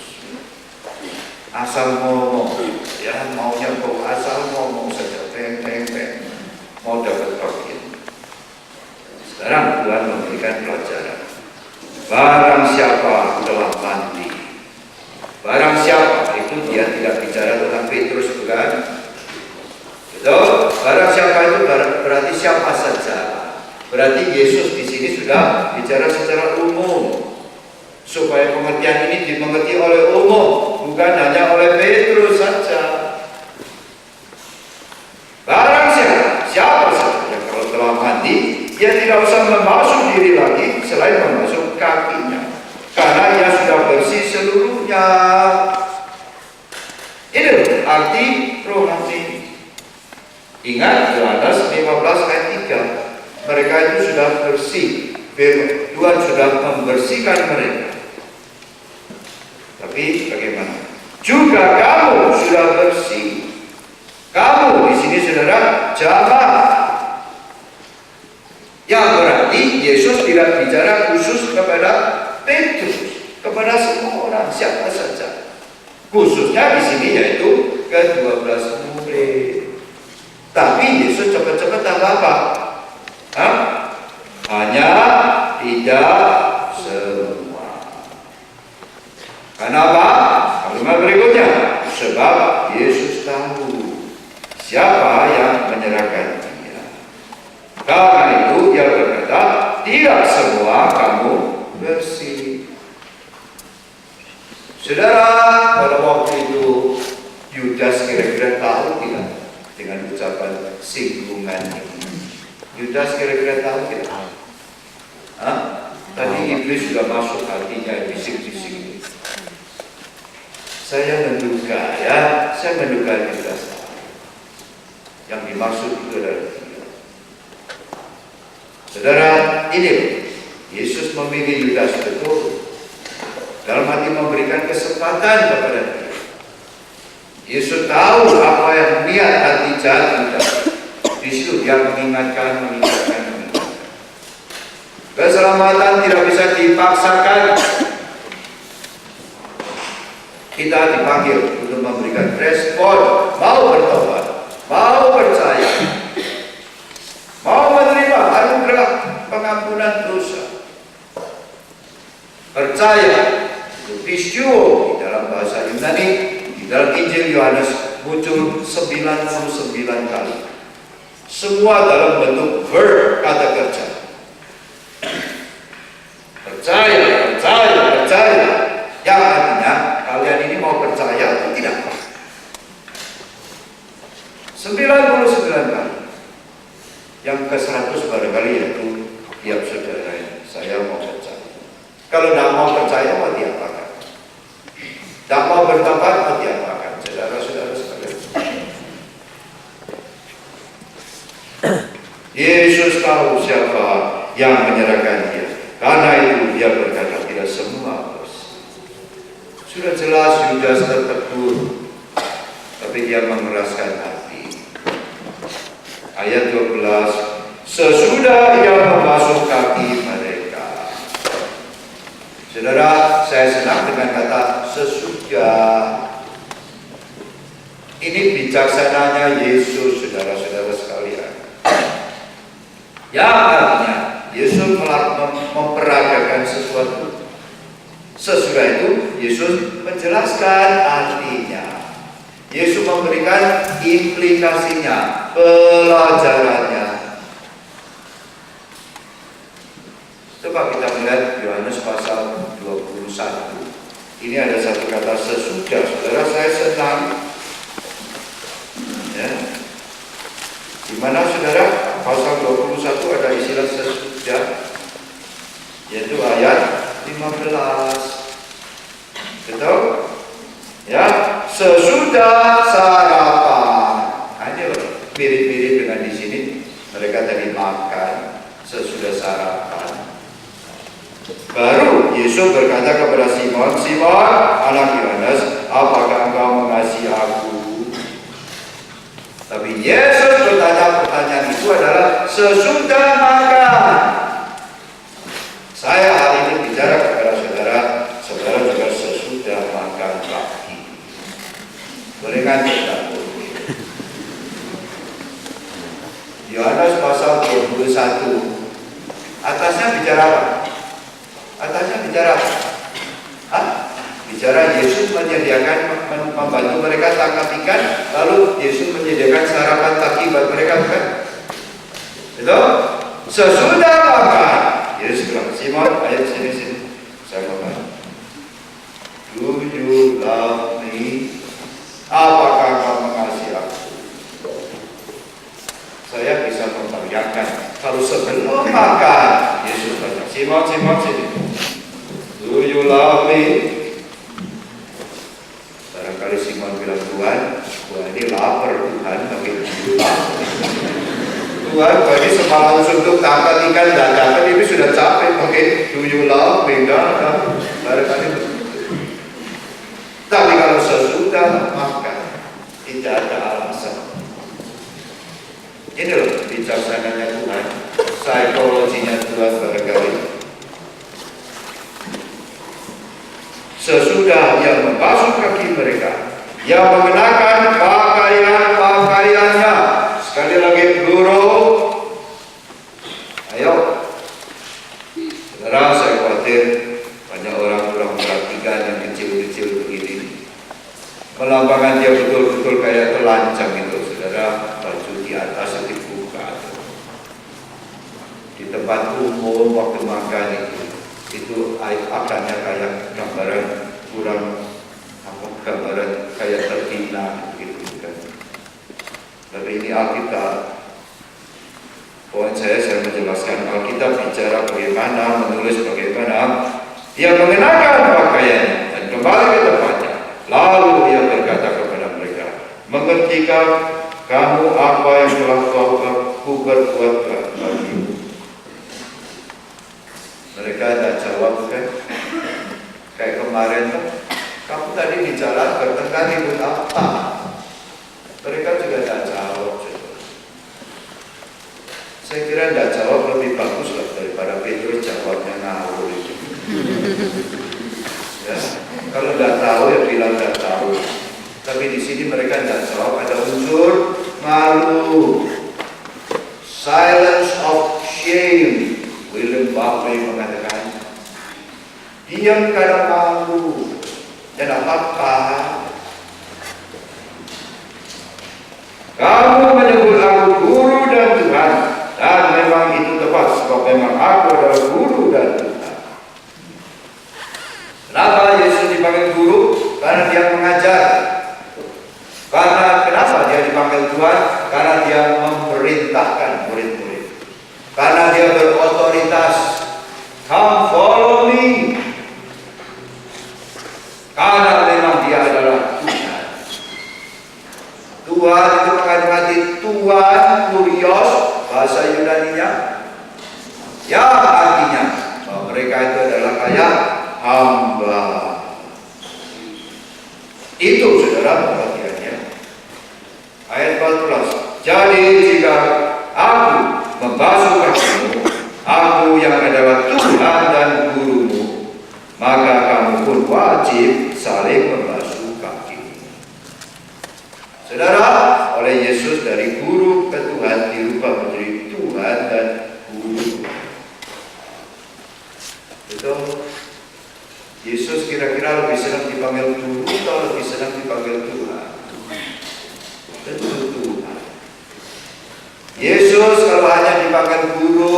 asal ngomong, ya maunya kok asal ngomong saja, peng, mau dapat bagian. Sekarang Tuhan memberikan pelajaran. Barang siapa telah mandi, barang siapa itu dia tidak bicara tentang Petrus, bukan? Betul? Barang siapa itu berarti siapa saja. Berarti Yesus di sini sudah bicara secara umum, supaya pengertian ini dimengerti oleh umum, bukan hanya oleh Petrus saja. Barang siapa saja yang kalau telah mandi, dia tidak usah membasuh diri lagi selain membasuh kakinya, karena ia sudah bersih seluruhnya. Ini arti rohani. Ingat Yohanes 15 ayat 3, mereka itu sudah bersih. Tuhan sudah membersihkan mereka. Tapi bagaimana? Juga kamu sudah bersih. Kamu di sini saudara jamaah. Yang berarti Yesus tidak bicara khusus kepada Petrus, kepada semua orang, siapa saja. Khususnya di sini yaitu ke-12 murid. Tapi Yesus cepat-cepat tambah apa? Hanya tidak semua. Kenapa? Kalimat berikutnya, sebab Yesus tahu siapa yang menyerahkan dia. Karena itu dia berkata, tidak semua kamu bersih. Saudara, pada waktu itu Yudas kira-kira tahu tidak dengan ucapan singgungan ini? Yudas kira-kira tahu tidak? Tadi iblis sudah masuk hatinya, bisik-bisik. Saya menduga Yudas yang dimaksud itu adalah dia. Saudara, ini Yesus memilih Yudas betul, dalam hati memberikan kesempatan kepada dia. Yesus tahu apa yang niat hati jahat Yudas. Di situ dia mengingatkan. Keselamatan tidak bisa dipaksakan. Kita dipanggil untuk memberikan respon, mau bertobat, mau percaya, mau menerima anugerah pengampunan dosa. Percaya itu pistio di dalam bahasa Yunani, di dalam Injil Yohanes muncul 99 kali. Semua dalam bentuk verb, kata kerja. Percaya. Yang artinya kalian ini mau percaya atau tidak? 99 kali. Yang ke-100 barangkali yaitu tiap saudara ini, saya mau percaya. Kalau tidak mau percaya, mau diapakan? Tidak mau bertobat, mau diapakan? Saudara-saudara sekalian. Yesus tahu siapa yang menyerahkan dia. Karena itu dia berkata tidak semua bersih. Sudah jelas Yudas tertegur, tapi dia mengeraskan hati. Ayat 12, sesudah ia membasuh kaki mereka. Saudara, saya senang dengan kata sesudah. Ini bijaksananya Yesus, saudara-saudara sekalian. Yang artinya Yesus memperagakan sesuatu. Sesudah itu Yesus menjelaskan artinya. Yesus memberikan implikasinya, pelajarannya. Coba kita melihat Yohanes pasal 21. Ini ada satu kata sesudah. Saudara, saya senang. Ya. Di mana saudara, pasal 21 ada istilah sesudah, yaitu ayat 15. Betul? Ya, sesudah sarapan. Ini mirip-mirip dengan di sini. Mereka tadi makan sesudah sarapan. Baru Yesus berkata kepada Simon, Simon, anak Yohanes, apakah engkau mengasihi aku? Tapi Yesus bertanya pertanyaan itu adalah sesudah makan. Saya hari ini bicara kepada saudara juga sesudah makan pagi. mereka takut. Yohanes pasal 21 atasnya bicara apa? Atasnya bicara apa? Bicara Yesus menyediakan membantu mereka tangkap ikan, lalu Yesus menyediakan sarapan pagi buat mereka, bukan? Itu sesudah makan, Yesus bilang, Simon, ayo sini, saya makan. Do you love me? Apakah kau mengasihi aku? Saya bisa membayangkan kalau sebelum makan, Yesus bilang, Simon, sini. Do you love me? Barangkali Simon bilang, Tuhan, gua ini lapar, Tuhan, makin lapar. Tuhan, gua ini semalam suntuk tangkap ikan, dan dapat ini sudah capek, makin do you love me? Enggak. Barangkali tapi kalau sesudah makan, tidak ada alasan. Ini loh bijaksananya Tuhan, psikologinya Tuhan barangkali. Sesudah yang membasuh kaki mereka, yang mengenakan pakaian-pakaiannya, sekali lagi plural. Ayo, saudara, saya khawatir banyak orang kurang perhatikan yang kecil-kecil begini. Melambangkan dia betul-betul kayak telanjang itu, saudara, baju di atas dibuka. Di tempat umum waktu makan itu akannya kayak gambaran kurang gambaran kayak terhina gitu kan. Tapi ini Alkitab. Poin saya menjelaskan Alkitab bicara bagaimana, menulis bagaimana dia mengenakan pakaiannya dan kembali ke tempatnya. Lalu dia berkata kepada mereka, mengertikah kamu apa yang telah ku berbuat bagimu? Mereka tidak jawab, kan? Kayak kemarin, kamu tadi di jalan bertengkar ribut apa? Mereka juga tidak jawab. Saya kira tidak jawab lebih bagus lah daripada Petrus jawabnya ngawur itu. Ya, kalau tidak tahu ya bilang tidak tahu. Tapi di sini mereka tidak jawab, ada unsur malu, silence of shame. William Barclay mengatakan, diam karena malu. Dan apa-apa, kamu menyebut aku guru dan Tuhan, dan memang itu tepat, sebab memang aku adalah guru dan Tuhan. Kenapa Yesus dipanggil guru? Karena dia mengajar. Kenapa dia dipanggil Tuhan? Karena dia memerintahkan murid-murid. Karena dia berotoritas. Come follow me. Karena memang dia adalah Tuhan. Tuhan itu mengandung arti Tuhan, kurios, bahasa Yunaninya. Ya artinya bahwa mereka itu adalah kayak hamba. Itu saudara perhatiannya. Ayat 14. Jadi jika aku membasuh kakimu, aku yang adalah Tuhan dan gurumu, maka kamu pun wajib saling membasuh kaki. Saudara, oleh Yesus dari guru ke Tuhan dirubah menjadi Tuhan dan guru. Betul? Yesus kira-kira lebih senang dipanggil guru atau lebih senang dipanggil Tuhan? Tentu Tuhan. Yesus kalau hanya dipanggil guru,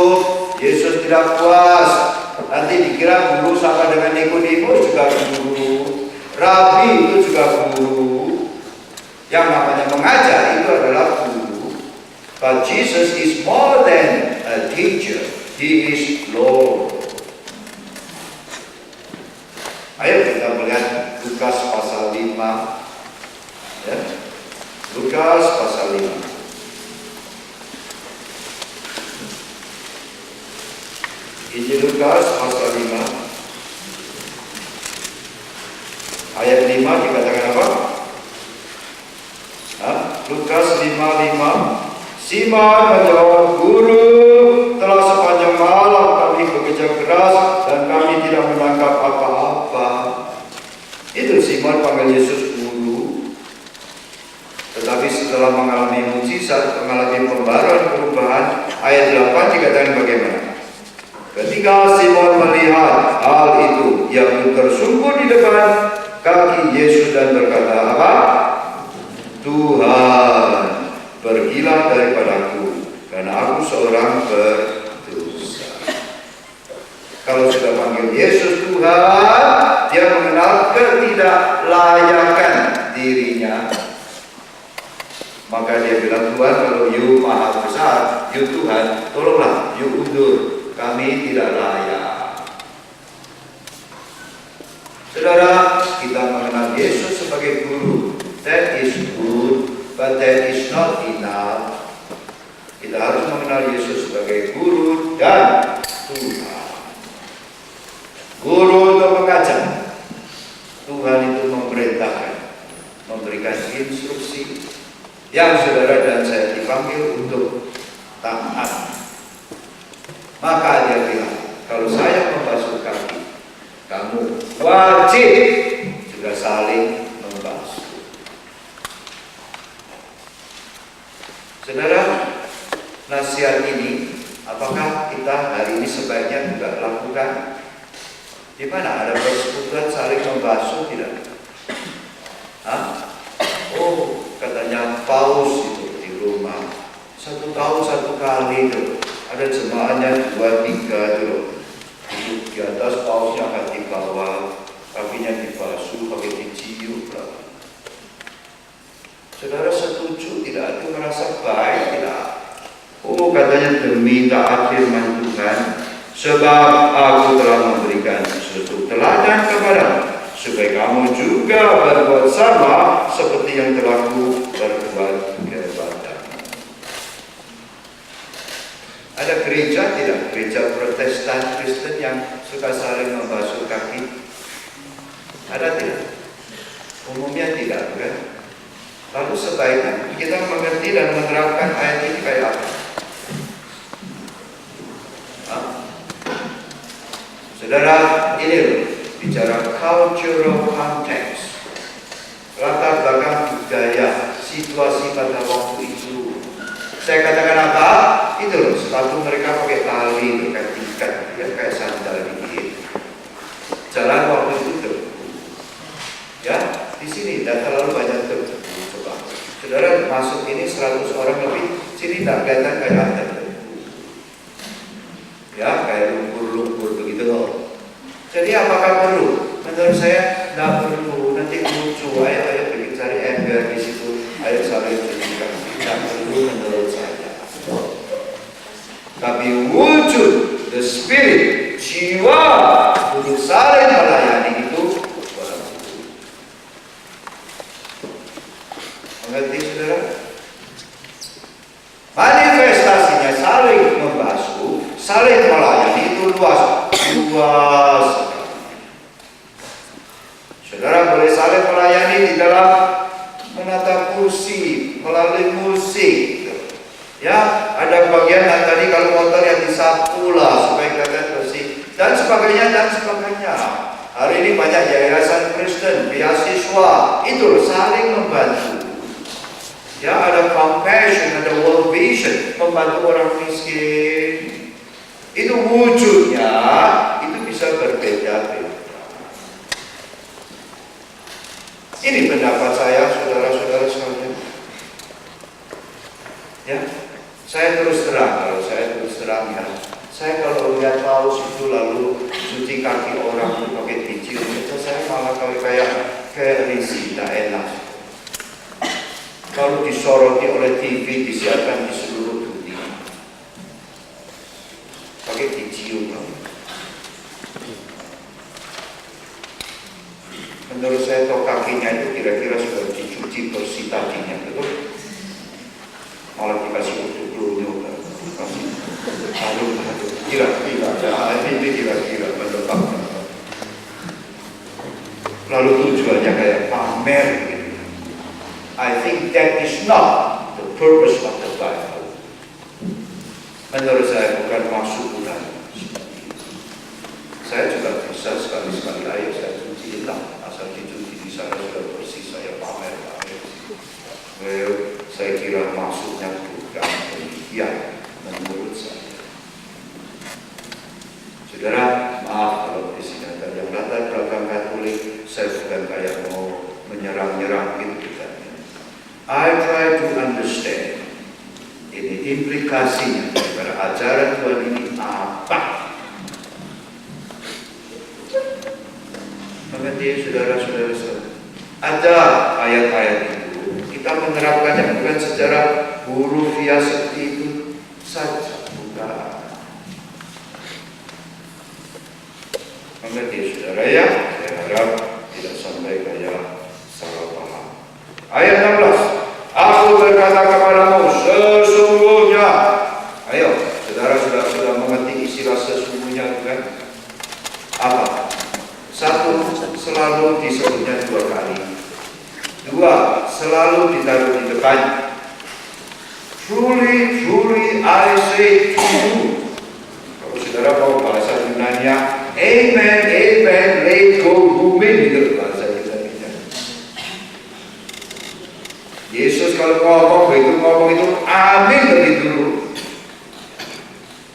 Yesus tidak puas. Nanti dikira guru sama dengan Nikodemus juga guru, Rabi itu juga guru. Yang namanya mengajar itu adalah guru. But Jesus is more than a teacher. He is Lord. Ayo kita melihat Lukas pasal 5. Ya. Lukas pasal 5. Injil Lukas pasal 5 ayat 5 dikatakan apa? Lukas 5:5. Simon menjawab, Guru, telah sepanjang malam kami bekerja keras dan kami tidak menangkap apa-apa. Itu Simon panggil Yesus guru. setelah mengalami mujizat, mengalami pembaruan perubahan, ayat 8 dikatakan bagaimana? Ketika Simon melihat hal itu, ia pun tersungkur di depan kaki Yesus dan berkata, apa? Tuhan, pergilah daripadaku, karena aku seorang berdosa. Kalau sudah panggil Yesus Tuhan, dia mengenal ketidaklayakan dirinya. Maka dia bilang, Tuhan, kalau you maha besar, you Tuhan, tolonglah, you undur, kami tidak layak. Saudara, kita mengenal Yesus sebagai guru. That is good, but that is not enough. Kita harus mengenal Yesus sebagai guru dan Tuhan. Guru untuk mengajar, Tuhan itu memerintahkan, memberikan instruksi yang saudara dan saya dipanggil untuk taat. Maka dia bilang, kalau saya membasuh kaki, kamu wajib juga saling membasuh. Saudara, nasihat ini, apakah kita hari ini sebaiknya juga lakukan? Di mana ada persekutuan saling membasuh tidak? Hah? Oh, katanya paus itu di Roma 1 tahun 1 kali itu ada jemaahnya 2-3 itu duduk di atas, pausnya akan di bawah, kakinya dibasuh pakai dicium. Saudara setuju tidak? Itu merasa baik tidak? Oh, katanya demi taat firman Tuhan, sebab aku telah memberikan suatu teladan kepadamu, supaya kamu juga berbuat sama seperti yang telah ku berbuat kepadamu. Ada gereja tidak? Gereja Protestan Kristen yang suka saling membasuh kaki? Ada tidak? Umumnya tidak, kan? Lalu sebaiknya kita mengerti dan menerapkan ayat ini kayak apa? Saudara, ini loh, bicara cultural context, latar belakang budaya, situasi pada waktu itu. Saya katakan apa? Itu loh, sepatu mereka pakai tali, pakai tingkat, ya kayak sandal dikit. Jalan waktu itu tuh, ya di sini tidak terlalu banyak tuh. Coba, saudara masuk ini 100 orang lebih, sini tidak kelihatan kayak ada. Ya, kayak lumpur-lumpur begitu loh. Jadi apakah perlu? Menurut saya tidak perlu. Nanti lucu. Ayo bikin cari ember di situ. Ayo saling ceritakan. Tidak perlu menurut saya. Tapi wujud the spirit, jiwa untuk saling melayani itu perlu. Mengerti saudara? Manifestasinya saling membasuh, saling melayani itu luas. Saudara boleh saling melayani di dalam menata kursi, melalui musik. Ya, ada bagian yang tadi kalau motor yang disapu lah supaya kelihatan bersih dan sebagainya dan sebagainya. Hari ini banyak yayasan Kristen, beasiswa, itu saling membantu. Ya, ada compassion, ada world vision, membantu orang miskin. Itu wujudnya, itu bisa berbeda-beda. Ini pendapat saya, saudara-saudara sekalian. Ya, saya terus terang, ya. Saya kalau lihat paus itu lalu cuci kaki orang pakai dicium, itu saya malah kayak risih, tidak enak. Kalau disoroti oleh TV, disiarkan di seluruh dunia, pakai dicium. Menurut saya toh kakinya itu kira-kira sudah dicuci bersih tadinya, betul? Malah dikasih untuk peluru, kasih harum, kira-kira, ini kira-kira mendapatkan. Lalu tujuannya kayak pamer gitu. I think that is not the purpose of the Bible. Menurut saya bukan maksud Tuhan. Saya juga bisa sekali-sekali ayo saya cuci lah, asal dicuci di sana sudah bersih, saya pamer. Well, saya saya bukan kayak mau menyerang-nyerang gitu kan. I try to understand ini implikasinya daripada ajaran Tuhan ini apa. Mengerti saudara-saudara? Ada ayat-ayat itu kita menerapkannya bukan secara hurufiah seperti itu saja, bukan. Mengerti saudara ya? Saya harap tidak sampai kayak salah paham. Ayat 16. Aku berkata kepadamu sesungguhnya. Ayo, saudara-saudara sudah mengerti istilah sesungguhnya bukan? Apa? Satu, selalu disebutnya 2 kali. 2, selalu ditaruh di depan. Truly, truly I say to you. Kalau saudara mau bahasa Yunani-nya, amen, amen, let go, booming, gitu bahasa Yunani-nya. Yesus kalau ngomong itu amin lebih dulu.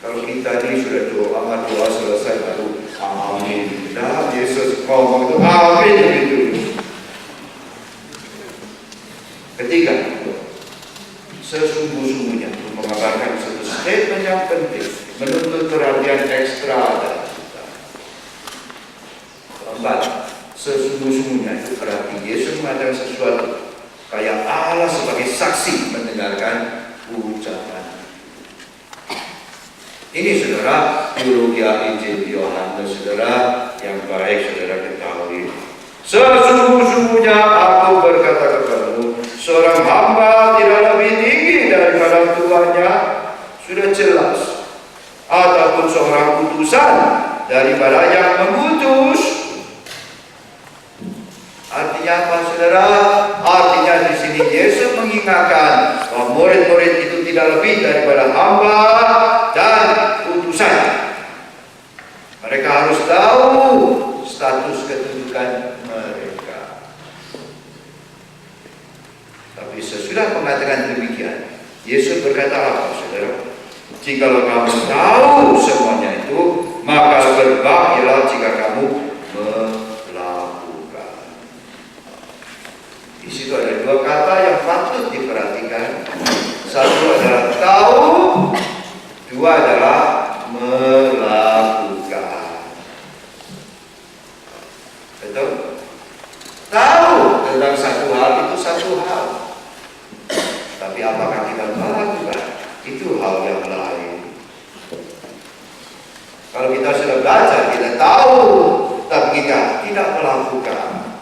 Kalau kita ini sudah doa selesai baru amin. Nah, Yesus ngomong itu amin lebih dulu. Ketiga, sesungguh-sungguhnya untuk mengabarkan satu statement yang penting, menuntut perhatian ekstra dari kita. Keempat, sesungguhnya itu berarti Yesus mengatakan sesuatu kayak Allah sebagai saksi mendengarkan ucapan. Ini saudara, teologi Injil Yohanes saudara yang baik saudara ketahui. Sesungguhnya aku berkata kepadamu, seorang hamba tidak lebih tinggi daripada tuannya, sudah jelas. Ataupun seorang utusan daripada yang mengutus. Artinya apa saudara? Artinya di sini Yesus mengingatkan bahwa murid-murid itu tidak lebih daripada hamba dan utusan. Mereka harus tahu status kedudukan mereka. Tapi sesudah mengatakan demikian, Yesus berkata apa saudara? Jikalau kamu tahu semuanya itu, maka berbaktilah jika kamu melakukan. Di situ ada 2 kata yang patut diperhatikan. Satu adalah tahu, 2 adalah melakukan. Betul? Tahu tentang satu hal itu satu hal. Tapi apakah kita melakukan? Itu hal yang lain. Kalau kita sudah belajar, kita tahu, tapi kita tidak melakukan.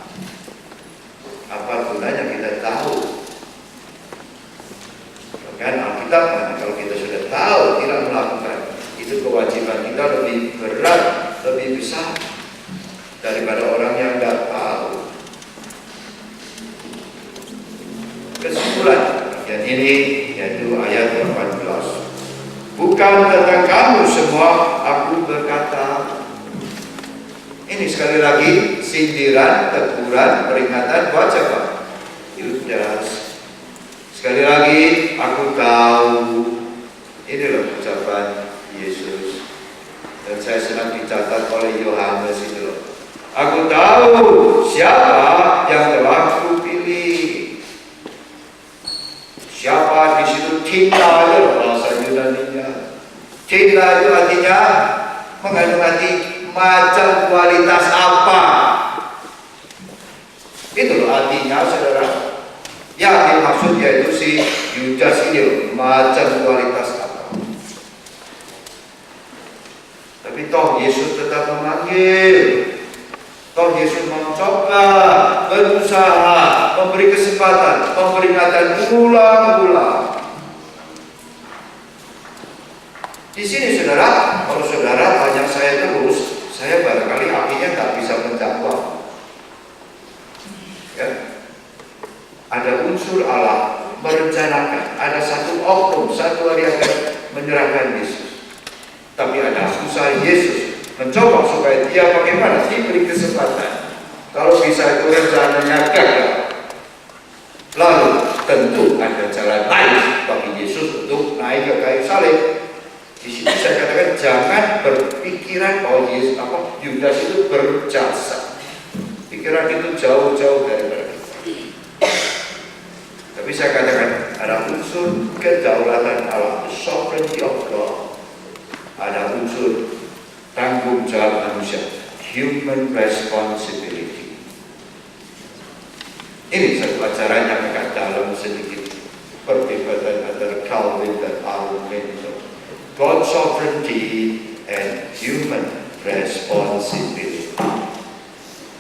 Apa gunanya kita tahu? Kan Alkitab, kalau kita sudah tahu, tidak melakukan, itu kewajiban kita lebih berat, lebih besar daripada orang yang tidak tahu. Kesimpulan yang ini yaitu ayat 18. Bukan tentang kamu semua aku berkata. Ini sekali lagi sindiran, teguran, peringatan buat siapa? Yudas. Sekali lagi aku tahu. Ini loh ucapan Yesus. Dan saya senang dicatat oleh Yohanes itu loh. Aku tahu siapa yang telah kupilih. Siapa di situ? Cinta itu bahasa Yunani-nya. Cinta itu artinya mengandung arti macam kualitas apa. Itu loh artinya saudara. Yang dimaksud yaitu si Yudas ini loh, macam kualitas apa. Tapi toh Yesus tetap memanggil. Toh Yesus mencoba, berusaha, memberi kesempatan, peringatan ulang-ulang. Di sini saudara, kalau saudara tanya saya terus, saya barangkali akhirnya tak bisa menjawab. Ya. Ada unsur Allah merencanakan, ada satu oknum, satu hari akan menyerahkan Yesus. Tapi ada usaha Yesus mencoba supaya dia bagaimana diberi kesempatan. Kalau bisa itu rencananya gagal, lalu tentu ada jalan lain bagi Yesus untuk naik ke kayu salib. Di sini saya katakan jangan berpikiran bahwa Yudas itu berjasa. Pikiran itu jauh-jauh daripada kita. Tapi saya katakan ada unsur kedaulatan Allah, the sovereignty of God. Ada unsur tanggung jawab manusia, human responsibility. Ini satu ajaran yang agak dalam sedikit perdebatan antara Calvin dan Arminian. God's sovereignty and human responsibility.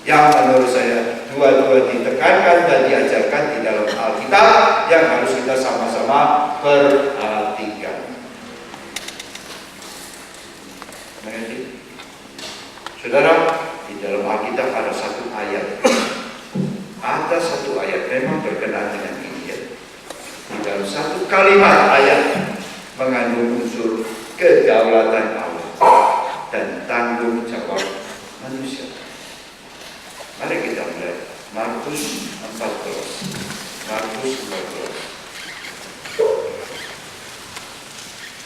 Yang menurut saya dua-dua ditekankan dan diajarkan di dalam Alkitab yang harus kita sama-sama perhatikan. Mengerti? Saudara, di dalam Alkitab ada satu ayat. Ada satu ayat memang berkenaan dengan ini ya. Di dalam satu kalimat ayat mengandung unsur kedaulatan Allah dan tanggung jawab manusia. Mari kita melihat Markus 14. Markus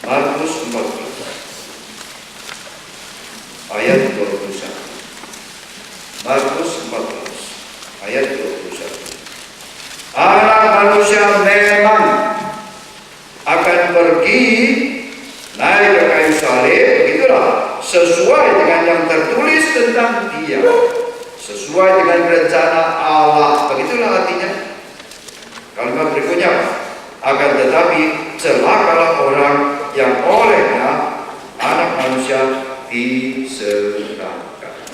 14. Markus 14. Ayat 21. Markus 14. Ayat 21. Anak manusia memang akan pergi naik ke kayu salib, begitulah, sesuai dengan yang tertulis tentang dia. Sesuai dengan rencana Allah. Begitulah artinya. Kalimat berikutnya, akan tetapi celakalah orang yang olehnya anak manusia diserahkan.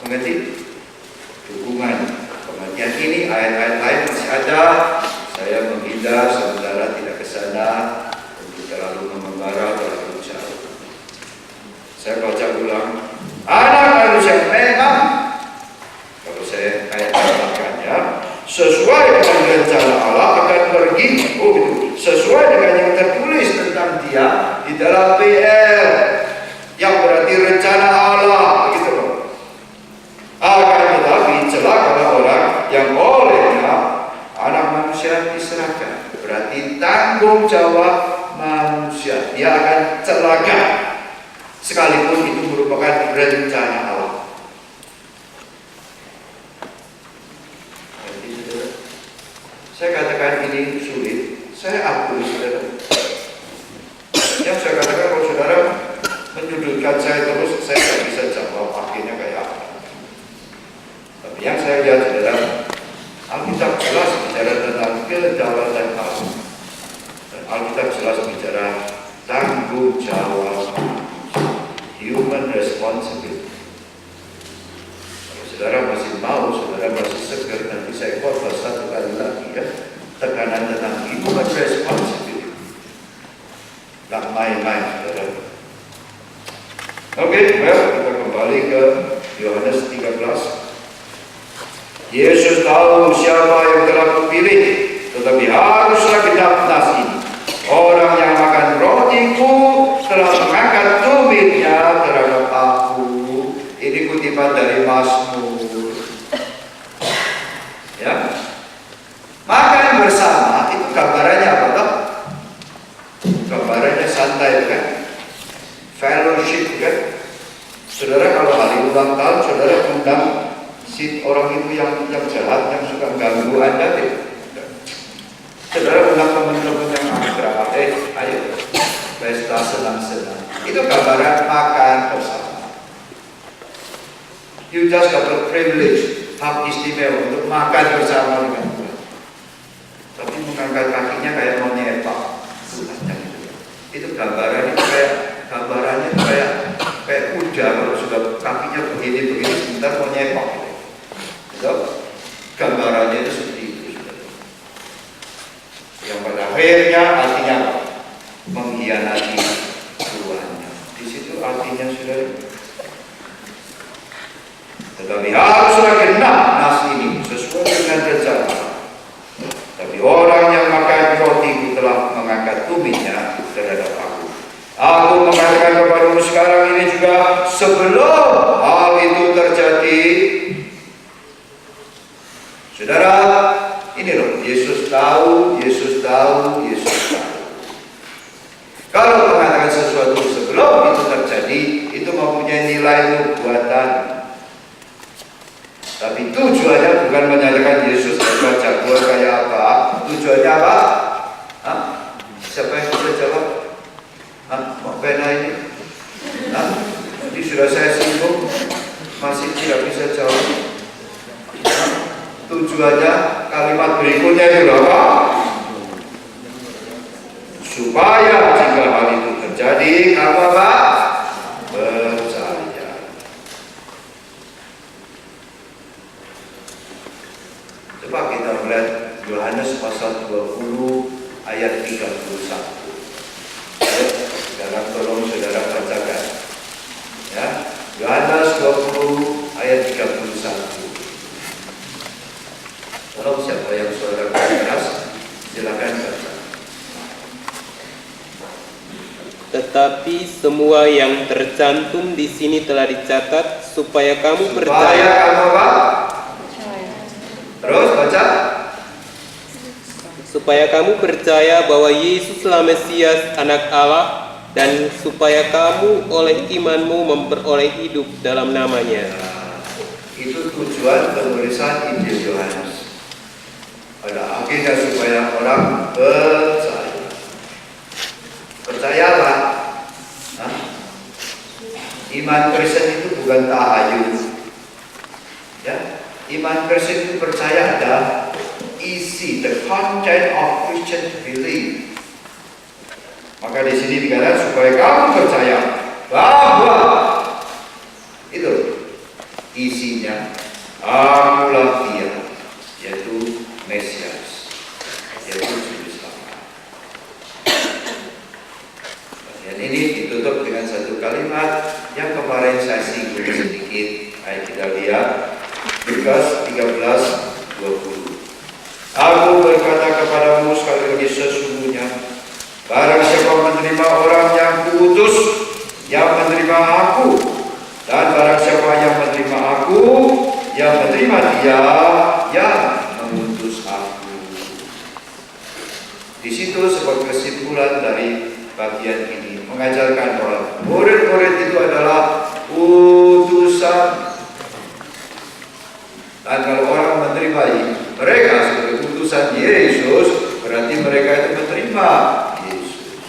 Mengerti? Dukungan kematian ini, ayat-ayat lain masih ada. Saya menghindar sementara tidak ke sana untuk terlalu membara, terlalu jauh. Saya baca ulang. Anak manusia memang, kalau saya katakan ya, sesuai dengan rencana Allah akan pergi. Oh itu sesuai dengan yang tertulis tentang dia di dalam PL, yang berarti rencana Allah, begitu loh. Akan tetapi celakalah orang yang olehnya anak manusia diserahkan. Berarti tanggung jawab manusia, dia akan celaka. Sekalipun itu merupakan rencana Allah. Saya katakan ini sulit, saya akui saudara. Yang saya katakan kalau saudara menyudutkan saya terus, saya tidak bisa jawab akhirnya kayak apa. Tapi yang saya lihat saudara, Alkitab jelas bicara tentang kedaulatan Allah. Dan Alkitab jelas bicara tanggung jawab, human responsibility. Kalau saudara masih mau, saudara masih segar, nanti saya khotbah satu kali lagi ya, tekanan tentang human responsibility. Tak main-main saudara. Oke, kita kembali ke Yohanes 13. Yesus tahu siapa yang telah kupilih, tetapi haruslah genap nas ini. Orang yang makan rotiku telah mengangkat tumitnya terhadap aku. Ini kutipan dari Mazmur. Ya, makan bersama itu gambarannya apa toh? Gambarannya santai kan? Fellowship kan? Saudara kalau hari ulang tahun, saudara undang si orang itu yang jahat, yang suka ganggu Anda deh. Saudara undang teman-teman yang akrab, ayo pesta senang-senang. Itu gambaran makan bersama. You just dapat privilege, hak istimewa untuk makan bersama dengan Tuhan. Tapi mengangkat kakinya kayak mau nyepak. Itu gambaran itu kayak gambarannya kayak kuda kalau sudah kakinya begini sebentar mau nyepak. Gitu. Gambarannya itu seperti itu. Yang pada akhirnya artinya mengkhianati tuannya. Di situ artinya sudah. Tetapi haruslah genap nas ini sesuai dengan rencana. Tapi orang yang makan roti telah mengangkat tumitnya terhadap aku. Aku mengatakan kepadamu sekarang ini juga sebelum hal itu terjadi. Saudara, ini loh, Yesus tahu. Kalau mengatakan sesuatu sebelum itu terjadi, itu mempunyai nilai nubuatan. tidak bisa jawab. Tujuannya kalimat berikutnya itu apa? Supaya jika hal itu terjadi, kamu apa? Percaya. Coba kita melihat Yohanes pasal 20 ayat 31. Sekarang tolong saudara bacakan. Ya, Yohanes 20 ayat 31. Kalau siapa yang saudara keras, silakan baca. Tetapi semua yang tercantum di sini telah dicatat supaya kamu percaya. Supaya kamu apa? Terus baca. Supaya kamu percaya bahwa Yesuslah Mesias, Anak Allah, dan supaya kamu oleh imanmu memperoleh hidup dalam namanya. Nah, itu tujuan penulisan Injil Yohanes. Pada akhirnya supaya orang percaya. Percayalah. Nah, iman Kristen itu bukan tahayul. Ya, iman Kristen itu percaya ada isi, the content of Christian belief. Maka di sini dikatakan supaya kamu percaya bahwa itu isinya akulah Dia, yaitu Mesias, yaitu Juru Selamat. Dan ini ditutup dengan satu kalimat yang kemarin saya singgung sedikit. Ayo kita lihat Lukas 13:20. Aku berkata kepadamu sekali lagi sesungguhnya, barang siapa menerima orang yang kuutus, yang menerima aku, dan barang siapa yang menerima aku, yang menerima Dia yang mengutus aku. Di situ sebagai kesimpulan dari bagian ini mengajarkan bahwa murid-murid itu adalah utusan. Dan kalau orang menerima mereka sebagai utusan Yesus, berarti mereka itu menerima Yesus.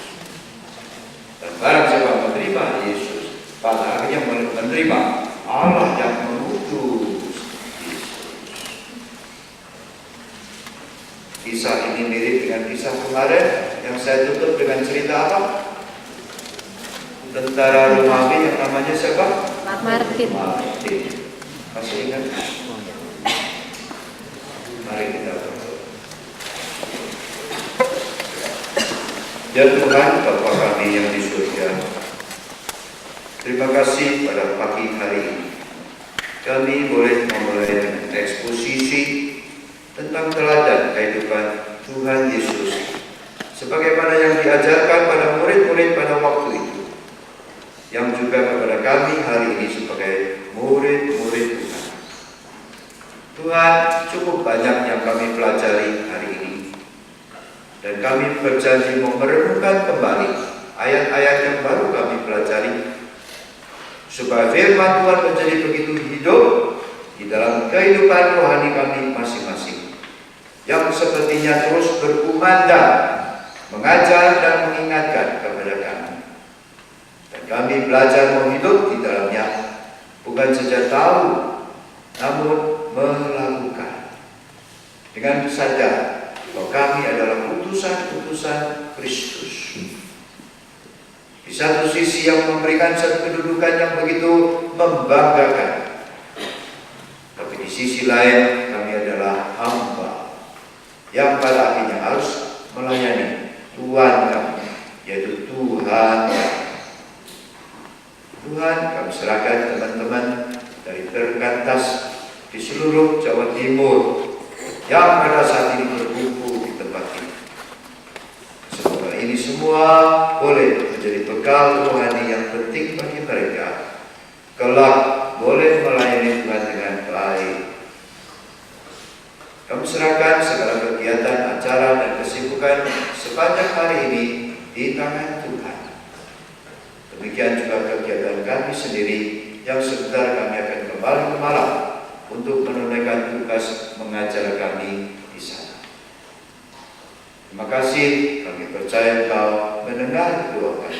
Dan barang siapa menerima Yesus, pada akhirnya menerima Allah yang mengutus Yesus. Kisah ini mirip dengan kisah kemarin yang saya tutup dengan cerita apa? Tentara Romawi yang namanya siapa? Martin. Masih ingat? Mari kita berdoa. Ya Tuhan, Bapa kami yang di surga, terima kasih pada pagi hari ini kami boleh memulai eksposisi tentang teladan kehidupan Tuhan Yesus sebagaimana yang diajarkan pada murid-murid pada waktu itu, yang juga kepada kami hari ini sebagai murid-murid Tuhan. Tuhan, cukup banyak yang kami pelajari hari ini, dan kami berjanji merenungkan kembali ayat-ayat yang baru kami pelajari, supaya firman Tuhan menjadi begitu hidup di dalam kehidupan rohani kami masing-masing, yang sepertinya terus berkumandang, mengajar dan mengingatkan kepada kami. Dan kami belajar menghidup di dalamnya, bukan saja tahu, namun melakukan. Dengan sadar bahwa kami adalah utusan-utusan Kristus. Di satu sisi yang memberikan satu kedudukan yang begitu membanggakan, tapi di sisi lain kami adalah hamba yang pada akhirnya harus melayani Tuhan kami, yaitu Tuhan kami. Tuhan, kami serahkan teman-teman dari Perkantas di seluruh Jawa Timur yang pada saat ini berkumpul di tempat ini. Semoga ini semua boleh menjadi bekal rohani yang penting bagi mereka, kelak boleh melayani Tuhan dengan baik. Kami serahkan segala kegiatan, acara, dan kesibukan sepanjang hari ini di tangan Tuhan. Demikian juga kegiatan kami sendiri yang sebentar kami akan kembali ke Malang untuk menunaikan tugas mengajar kami di sana. Terima kasih, kami percaya Engkau mendengar doa kami.